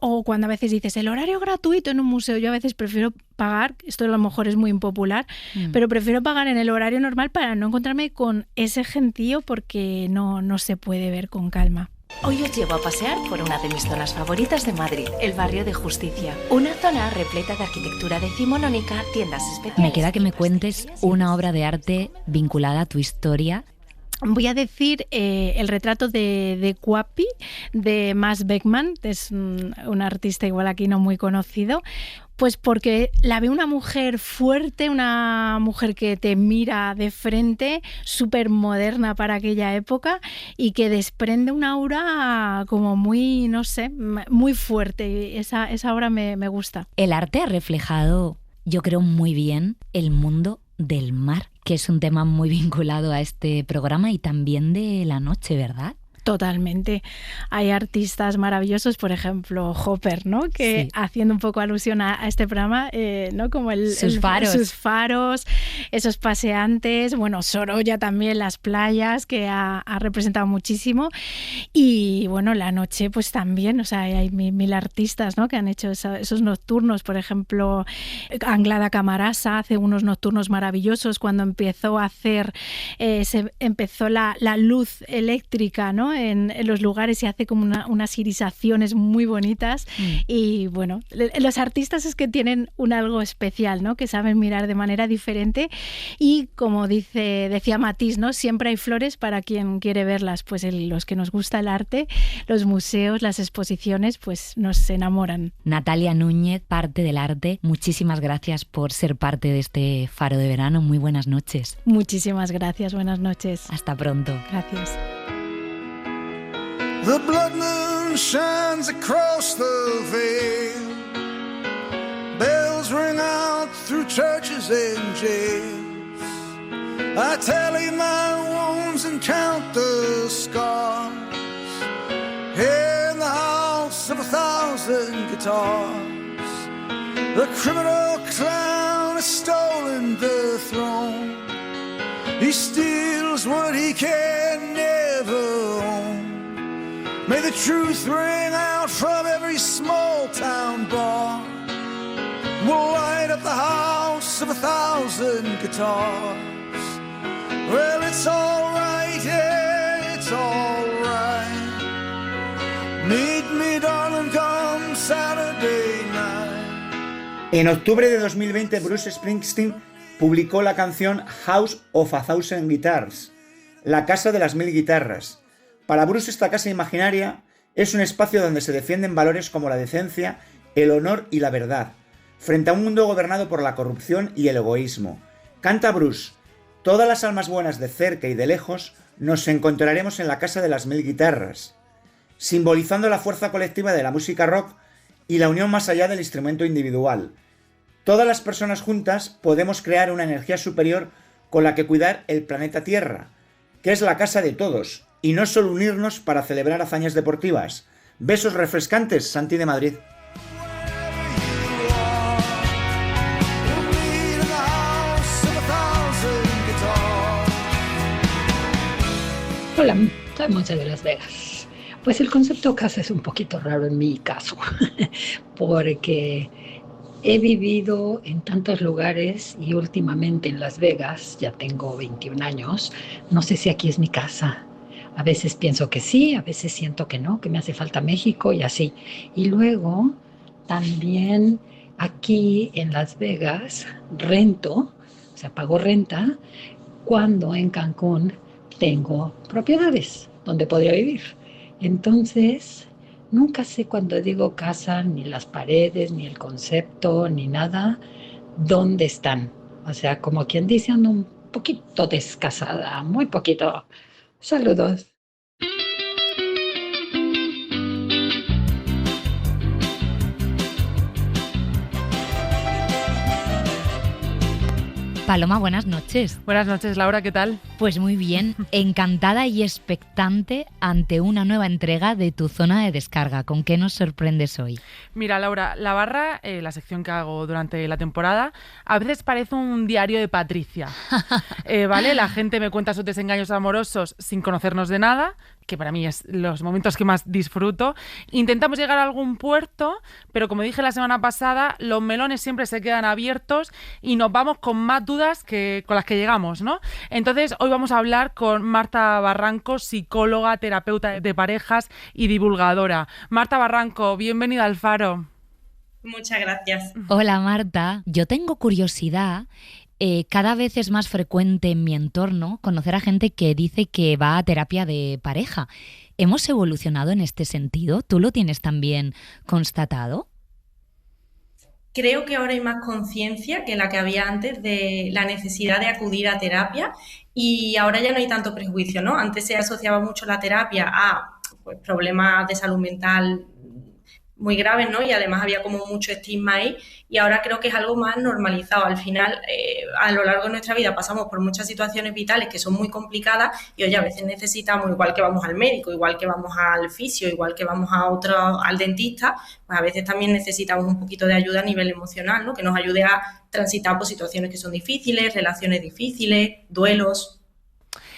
o cuando a veces dices el horario gratuito en un museo, yo a veces prefiero pagar, esto a lo mejor es muy impopular, pero prefiero pagar en el horario normal para no encontrarme con ese gentío, porque no se puede ver con calma. Hoy os llevo a pasear por una de mis zonas favoritas de Madrid, el barrio de Justicia. Una zona repleta de arquitectura decimonónica, tiendas especiales. Me queda que me cuentes una obra de arte vinculada a tu historia. Voy a decir el retrato de Cuapi, de Max Beckmann, es un artista igual aquí no muy conocido. Pues porque la veo una mujer fuerte, una mujer que te mira de frente, súper moderna para aquella época, y que desprende una aura como muy, no sé, muy fuerte. Esa obra me gusta. El arte ha reflejado, yo creo, muy bien el mundo del mar, que es un tema muy vinculado a este programa, y también de la noche, ¿verdad? Totalmente. Hay artistas maravillosos, por ejemplo, Hopper, ¿no? Que sí, haciendo un poco alusión a este programa, ¿no? Como sus faros, esos paseantes, bueno, Sorolla también, las playas, que ha representado muchísimo. Y bueno, la noche pues también, o sea, hay mil artistas, ¿no? Que han hecho esos nocturnos. Por ejemplo, Anglada Camarasa hace unos nocturnos maravillosos. Cuando empezó a hacer, empezó la luz eléctrica, ¿no? En los lugares, y hace como unas irisaciones muy bonitas. Y bueno, los artistas es que tienen un algo especial, ¿no? Que saben mirar de manera diferente, y como decía Matisse, ¿no? Siempre hay flores para quien quiere verlas. Pues los que nos gusta el arte, los museos, las exposiciones, pues nos enamoran. Natalia Núñez, parte del arte, muchísimas gracias por ser parte de este Faro de Verano. Muy buenas noches. Muchísimas gracias, buenas noches. Hasta pronto. Gracias. The blood moon shines across the veil. Bells ring out through churches and jails. I tally my wounds and count the scars. In the house of 1,000 guitars, the criminal clown has stolen the throne. He steals what he can never own. May the truth ring out from every small town bar. We'll light up the house of 1,000 guitars. Well, it's alright, yeah, it's alright. Meet me, darling, come Saturday night. En octubre de 2020, Bruce Springsteen publicó la canción House of 1,000 Guitars, la casa de las 1,000 guitarras. Para Bruce, esta casa imaginaria es un espacio donde se defienden valores como la decencia, el honor y la verdad, frente a un mundo gobernado por la corrupción y el egoísmo. Canta Bruce: todas las almas buenas de cerca y de lejos nos encontraremos en la casa de las 1,000 guitarras, simbolizando la fuerza colectiva de la música rock y la unión más allá del instrumento individual. Todas las personas juntas podemos crear una energía superior con la que cuidar el planeta Tierra, que es la casa de todos, y no solo unirnos para celebrar hazañas deportivas. Besos refrescantes, Santi de Madrid. Hola, soy Monse de Las Vegas. Pues el concepto casa es un poquito raro en mi caso, porque he vivido en tantos lugares y últimamente en Las Vegas, ya tengo 21 años, no sé si aquí es mi casa. A veces pienso que sí, a veces siento que no, que me hace falta México y así. Y luego también aquí en Las Vegas rento, o sea, pago renta, cuando en Cancún tengo propiedades donde podría vivir. Entonces, nunca sé cuando digo casa, ni las paredes, ni el concepto, ni nada, dónde están. O sea, como quien dice, ando un poquito descasada, muy poquito. Saludos. Paloma, buenas noches. Buenas noches, Laura, ¿qué tal? Pues muy bien, encantada y expectante ante una nueva entrega de Tu Zona de Descarga. ¿Con qué nos sorprendes hoy? Mira, Laura, La Barra, la sección que hago durante la temporada, a veces parece un diario de Patricia. ¿Vale? La gente me cuenta sus desengaños amorosos sin conocernos de nada, que para mí es los momentos que más disfruto. Intentamos llegar a algún puerto, pero como dije la semana pasada, los melones siempre se quedan abiertos y nos vamos con más dudas que con las que llegamos, ¿no? Entonces, hoy vamos a hablar con Marta Barranco, psicóloga, terapeuta de parejas y divulgadora. Marta Barranco, bienvenida al Faro. Muchas gracias. Hola, Marta. Yo tengo curiosidad. Cada vez es más frecuente en mi entorno conocer a gente que dice que va a terapia de pareja. ¿Hemos evolucionado en este sentido? ¿Tú lo tienes también constatado? Creo que ahora hay más conciencia que la que había antes de la necesidad de acudir a terapia y ahora ya no hay tanto prejuicio, ¿no? Antes se asociaba mucho la terapia a pues, problemas de salud mental muy graves, ¿no? Y además había como mucho estigma ahí y ahora creo que es algo más normalizado. Al final, a lo largo de nuestra vida pasamos por muchas situaciones vitales que son muy complicadas y oye, a veces necesitamos, igual que vamos al médico, igual que vamos al fisio, igual que vamos al dentista, pues a veces también necesitamos un poquito de ayuda a nivel emocional, ¿no? Que nos ayude a transitar por situaciones que son difíciles, relaciones difíciles, duelos.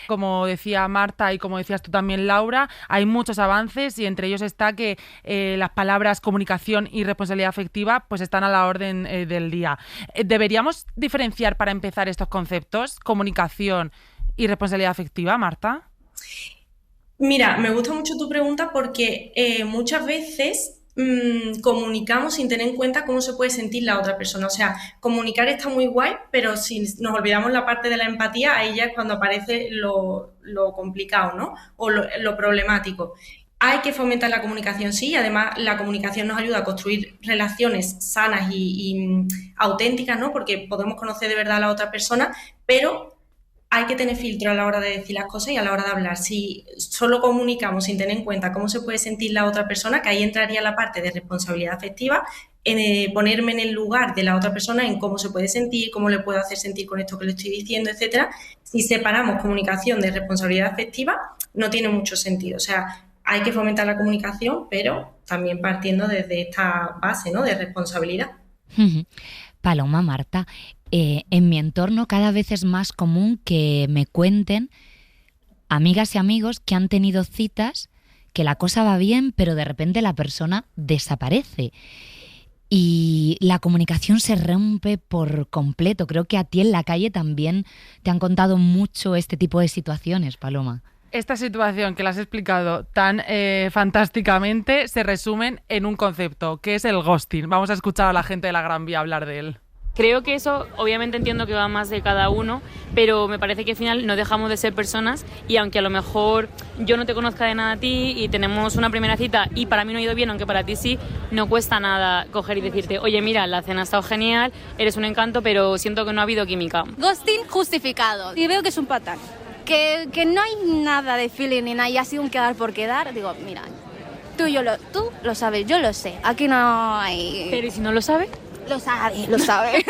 Como decía Marta y como decías tú también, Laura, hay muchos avances y entre ellos está que las palabras comunicación y responsabilidad afectiva pues están a la orden del día. ¿Deberíamos diferenciar para empezar estos conceptos, comunicación y responsabilidad afectiva, Marta? Mira, me gusta mucho tu pregunta porque muchas veces comunicamos sin tener en cuenta cómo se puede sentir la otra persona. O sea, comunicar está muy guay, pero si nos olvidamos la parte de la empatía, ahí ya es cuando aparece lo complicado, ¿no? O lo problemático. Hay que fomentar la comunicación, sí, además la comunicación nos ayuda a construir relaciones sanas y auténticas, ¿no? Porque podemos conocer de verdad a la otra persona, pero hay que tener filtro a la hora de decir las cosas y a la hora de hablar. Si solo comunicamos sin tener en cuenta cómo se puede sentir la otra persona, que ahí entraría la parte de responsabilidad afectiva, ponerme en el lugar de la otra persona, en cómo se puede sentir, cómo le puedo hacer sentir con esto que le estoy diciendo, etcétera. Si separamos comunicación de responsabilidad afectiva, no tiene mucho sentido. O sea, hay que fomentar la comunicación, pero también partiendo desde esta base, ¿no? De responsabilidad. Paloma, Marta, en mi entorno cada vez es más común que me cuenten amigas y amigos que han tenido citas, que la cosa va bien, pero de repente la persona desaparece. y la comunicación se rompe por completo. Creo que a ti en la calle también te han contado mucho este tipo de situaciones, Paloma. Esta situación que la has explicado tan fantásticamente se resumen en un concepto, que es el ghosting. Vamos a escuchar a la gente de la Gran Vía hablar de él. Creo que eso, obviamente entiendo que va más de cada uno, pero me parece que al final no dejamos de ser personas y aunque a lo mejor yo no te conozca de nada a ti y tenemos una primera cita y para mí no ha ido bien, aunque para ti sí, no cuesta nada coger y decirte, oye, mira, la cena ha estado genial, eres un encanto, pero siento que no ha habido química. Ghosting justificado. Y veo que es un patán. Que no hay nada de feeling ni nada y ha sido un quedar por quedar. Digo, mira, tú lo sabes, yo lo sé. Aquí no hay... Pero ¿y si no lo sabe? Lo sabe.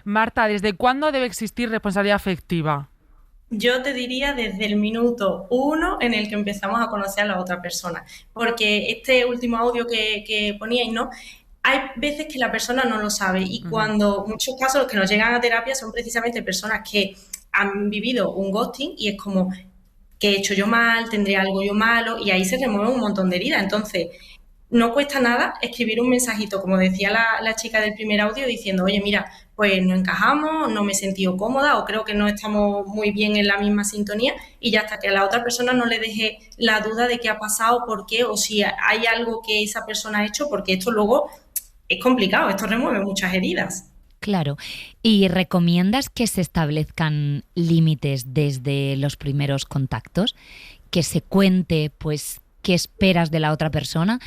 Marta, ¿desde cuándo debe existir responsabilidad afectiva? Yo te diría desde el minuto 1 en el que empezamos a conocer a la otra persona. Porque este último audio que poníais, ¿no? Hay veces que la persona no lo sabe y cuando, en muchos casos, los que nos llegan a terapia son precisamente personas que han vivido un ghosting y es como, ¿qué he hecho yo mal? ¿Tendré algo yo malo? Y ahí se remueven un montón de heridas. Entonces, no cuesta nada escribir un mensajito, como decía la chica del primer audio, diciendo, oye, mira, pues no encajamos, no me he sentido cómoda o creo que no estamos muy bien en la misma sintonía y ya hasta que a la otra persona no le deje la duda de qué ha pasado, por qué o si hay algo que esa persona ha hecho, porque esto luego es complicado, esto remueve muchas heridas. Claro. ¿Y recomiendas que se establezcan límites desde los primeros contactos? Que se cuente, pues, qué esperas de la otra persona,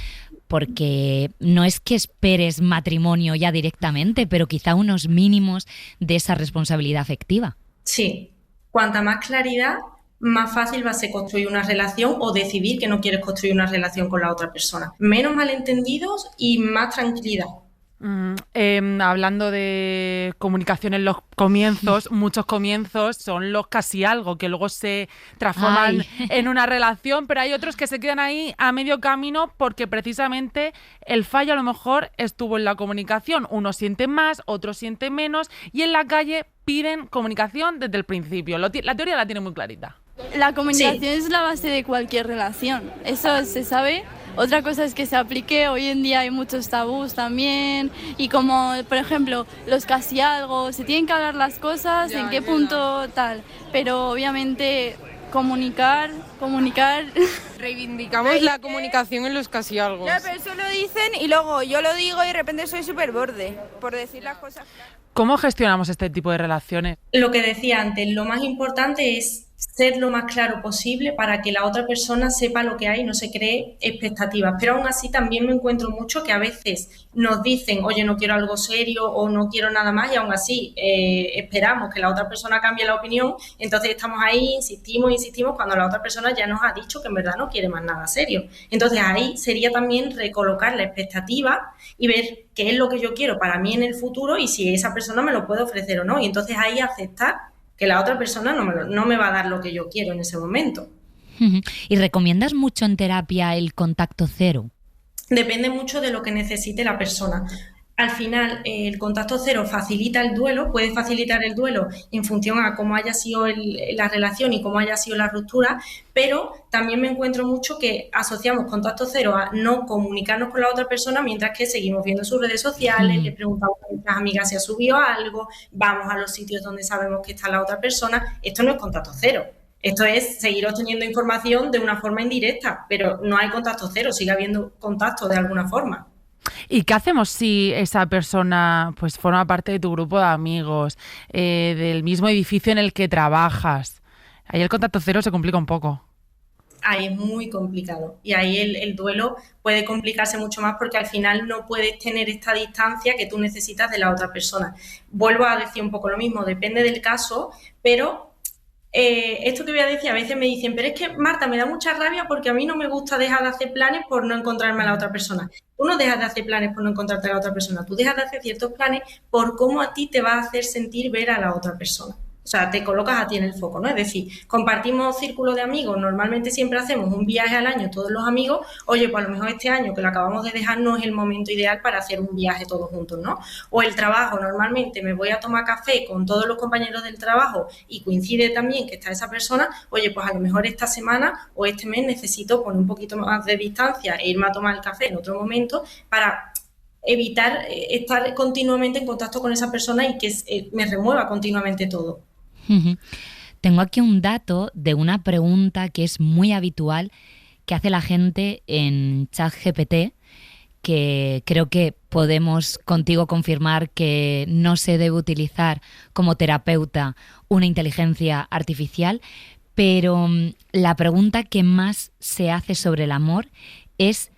porque no es que esperes matrimonio ya directamente, pero quizá unos mínimos de esa responsabilidad afectiva. Sí, cuanta más claridad, más fácil va a ser construir una relación o decidir que no quieres construir una relación con la otra persona. Menos malentendidos y más tranquilidad. Hablando de comunicación en los comienzos, muchos comienzos son los casi algo, que luego se transforman en una relación, pero hay otros que se quedan ahí a medio camino porque precisamente el fallo a lo mejor estuvo en la comunicación. Unos sienten más, otros sienten menos y en la calle piden comunicación desde el principio. La teoría la tiene muy clarita. La comunicación es la base de cualquier relación, eso se sabe. Otra cosa es que se aplique, hoy en día hay muchos tabús también y como, por ejemplo, los casi algo, se tienen que hablar las cosas, en qué punto tal, pero obviamente comunicar... Reivindicamos la comunicación en los casi algo. Ya, pero eso lo dicen y luego yo lo digo y de repente soy súper borde por decir las cosas claras. ¿Cómo gestionamos este tipo de relaciones? Lo que decía antes, lo más importante es ser lo más claro posible para que la otra persona sepa lo que hay y no se cree expectativas. Pero aún así también me encuentro mucho que a veces nos dicen, oye, no quiero algo serio o no quiero nada más y aún así esperamos que la otra persona cambie la opinión. Entonces estamos ahí, insistimos cuando la otra persona ya nos ha dicho que en verdad no quiere más nada serio. Entonces ahí sería también recolocar la expectativa y ver qué es lo que yo quiero para mí en el futuro y si esa persona me lo puede ofrecer o no. Y entonces ahí aceptar que la otra persona no me va a dar lo que yo quiero en ese momento. ¿Y recomiendas mucho en terapia el contacto cero? Depende mucho de lo que necesite la persona. Al final, el contacto cero facilita el duelo, puede facilitar el duelo en función a cómo haya sido la relación y cómo haya sido la ruptura, pero también me encuentro mucho que asociamos contacto cero a no comunicarnos con la otra persona mientras que seguimos viendo sus redes sociales, le preguntamos a nuestras amigas si ha subido algo, vamos a los sitios donde sabemos que está la otra persona. Esto no es contacto cero. Esto es seguir obteniendo información de una forma indirecta, pero no hay contacto cero, sigue habiendo contacto de alguna forma. ¿Y qué hacemos si esa persona pues forma parte de tu grupo de amigos, del mismo edificio en el que trabajas? Ahí el contacto cero se complica un poco. Ahí es muy complicado y ahí el duelo puede complicarse mucho más porque al final no puedes tener esta distancia que tú necesitas de la otra persona. Vuelvo a decir un poco lo mismo, depende del caso, pero esto que voy a decir, a veces me dicen, pero es que Marta, me da mucha rabia porque a mí no me gusta dejar de hacer planes por no encontrarme a la otra persona. Tú no dejas de hacer planes por no encontrarte a la otra persona, tú dejas de hacer ciertos planes por cómo a ti te va a hacer sentir ver a la otra persona. O sea, te colocas a ti en el foco, ¿no? Es decir, compartimos círculo de amigos, normalmente siempre hacemos un viaje al año todos los amigos, oye, pues a lo mejor este año que lo acabamos de dejar no es el momento ideal para hacer un viaje todos juntos, ¿no? O el trabajo, normalmente me voy a tomar café con todos los compañeros del trabajo y coincide también que está esa persona, oye, pues a lo mejor esta semana o este mes necesito poner un poquito más de distancia e irme a tomar el café en otro momento para evitar estar continuamente en contacto con esa persona y que me remueva continuamente todo. Tengo aquí un dato de una pregunta que es muy habitual que hace la gente en ChatGPT, que creo que podemos contigo confirmar que no se debe utilizar como terapeuta una inteligencia artificial, pero la pregunta que más se hace sobre el amor es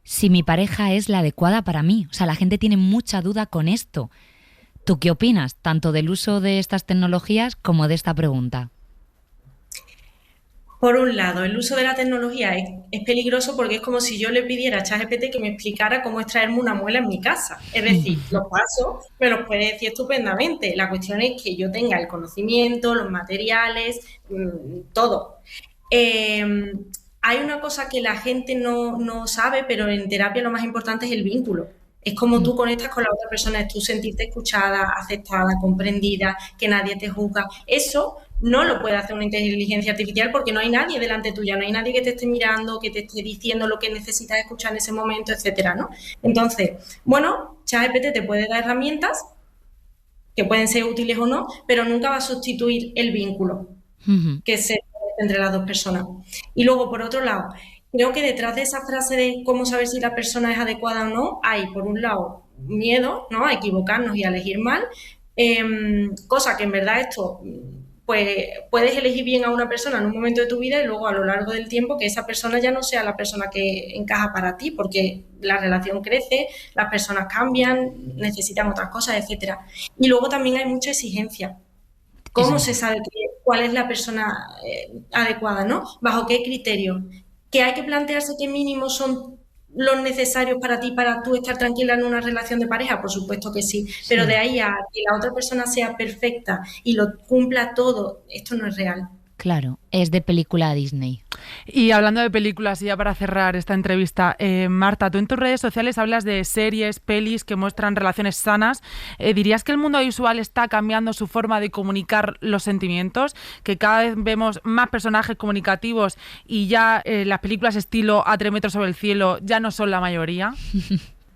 si mi pareja es la adecuada para mí. O sea, la gente tiene mucha duda con esto. ¿Tú qué opinas, tanto del uso de estas tecnologías como de esta pregunta? Por un lado, el uso de la tecnología es peligroso porque es como si yo le pidiera a ChatGPT que me explicara cómo extraerme una muela en mi casa. Es decir, los pasos me los puede decir estupendamente. La cuestión es que yo tenga el conocimiento, los materiales, todo. Hay una cosa que la gente no sabe, pero en terapia lo más importante es el vínculo. Es como tú conectas con la otra persona, es tú sentirte escuchada, aceptada, comprendida, que nadie te juzga. Eso no lo puede hacer una inteligencia artificial porque no hay nadie delante tuya, no hay nadie que te esté mirando, que te esté diciendo lo que necesitas escuchar en ese momento, etcétera, ¿no? Entonces, bueno, ChatGPT te puede dar herramientas que pueden ser útiles o no, pero nunca va a sustituir el vínculo que se entre las dos personas. Y luego, por otro lado, creo que detrás de esa frase de cómo saber si la persona es adecuada o no, hay, por un lado, miedo, ¿no?, a equivocarnos y a elegir mal, cosa que en verdad esto, pues puedes elegir bien a una persona en un momento de tu vida y luego a lo largo del tiempo que esa persona ya no sea la persona que encaja para ti, porque la relación crece, las personas cambian, necesitan otras cosas, etcétera. Y luego también hay mucha exigencia. ¿Cómo se sabe cuál es la persona adecuada, ¿no? ¿Bajo qué criterio? ¿Que hay que plantearse qué mínimos son los necesarios para ti, para tú estar tranquila en una relación de pareja? Por supuesto que sí, pero de ahí a que la otra persona sea perfecta y lo cumpla todo, esto no es real. Claro, es de película Disney. Y hablando de películas, y ya para cerrar esta entrevista, Marta, tú en tus redes sociales hablas de series, pelis que muestran relaciones sanas. ¿Dirías que el mundo visual está cambiando su forma de comunicar los sentimientos? Que cada vez vemos más personajes comunicativos y ya las películas estilo A 3 metros sobre el cielo ya no son la mayoría.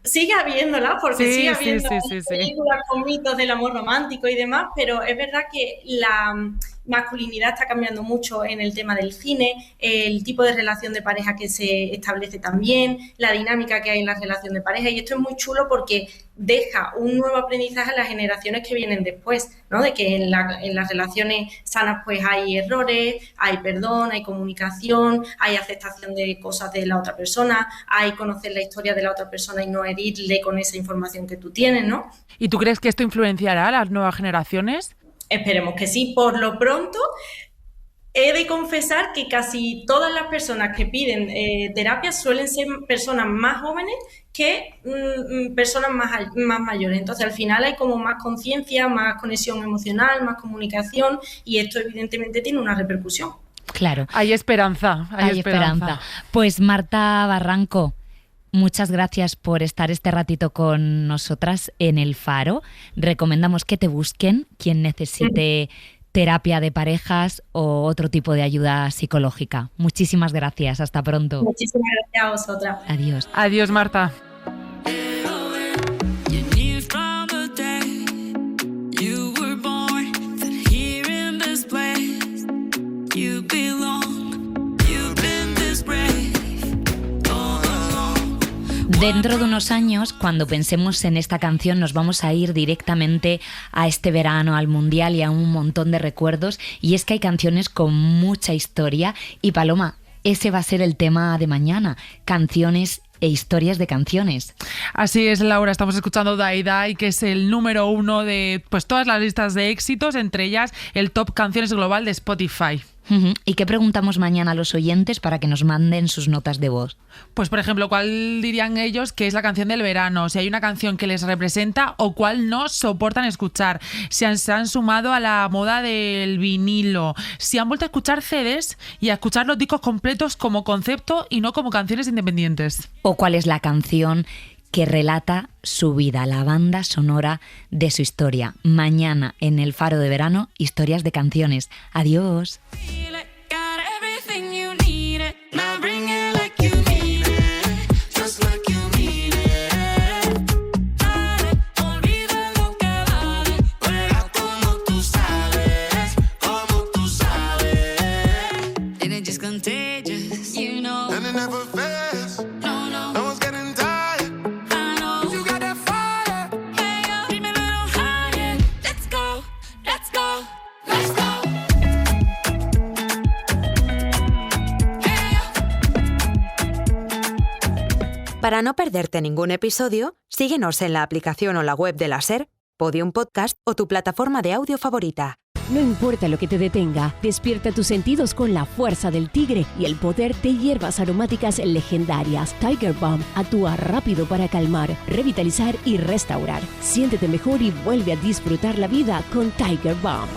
Sigue habiéndola, porque Sí, sigue habiendo sí. películas con mitos del amor romántico y demás, pero es verdad que la masculinidad está cambiando mucho en el tema del cine, el tipo de relación de pareja que se establece también, la dinámica que hay en la relación de pareja, y esto es muy chulo porque deja un nuevo aprendizaje a las generaciones que vienen después, ¿no? De que en las relaciones sanas pues hay errores, hay perdón, hay comunicación, hay aceptación de cosas de la otra persona, hay conocer la historia de la otra persona y no herirle con esa información que tú tienes, ¿no? ¿Y tú crees que esto influenciará a las nuevas generaciones? Esperemos que sí. Por lo pronto, he de confesar que casi todas las personas que piden terapia suelen ser personas más jóvenes que personas más mayores. Entonces, al final hay como más conciencia, más conexión emocional, más comunicación, y esto evidentemente tiene una repercusión. Claro. Hay esperanza, hay esperanza. Pues Marta Barranco, muchas gracias por estar este ratito con nosotras en El Faro. Recomendamos que te busquen quien necesite terapia de parejas o otro tipo de ayuda psicológica. Muchísimas gracias. Hasta pronto. Muchísimas gracias a vosotras. Adiós. Adiós, Marta. Dentro de unos años, cuando pensemos en esta canción, nos vamos a ir directamente a este verano, al Mundial y a un montón de recuerdos. Y es que hay canciones con mucha historia. Y Paloma, ese va a ser el tema de mañana, canciones e historias de canciones. Así es, Laura, estamos escuchando Die Die, que es el número 1 de pues todas las listas de éxitos, entre ellas el top canciones global de Spotify. ¿Y qué preguntamos mañana a los oyentes para que nos manden sus notas de voz? Pues, por ejemplo, ¿cuál dirían ellos que es la canción del verano? Si hay una canción que les representa o cuál no soportan escuchar. Si se han sumado a la moda del vinilo. Si han vuelto a escuchar CDs y a escuchar los discos completos como concepto y no como canciones independientes. ¿O cuál es la canción que relata su vida, la banda sonora de su historia? Mañana en El Faro de Verano, historias de canciones. Adiós. move fast. No one's getting tired. I know you got that fire. Hey, yo, keep me a little higher. Let's go, let's go, let's go. Para no perderte ningún episodio, síguenos en la aplicación o la web de la SER, Podium Podcast o tu plataforma de audio favorita. No importa lo que te detenga, despierta tus sentidos con la fuerza del tigre y el poder de hierbas aromáticas legendarias. Tiger Balm actúa rápido para calmar, revitalizar y restaurar. Siéntete mejor y vuelve a disfrutar la vida con Tiger Balm.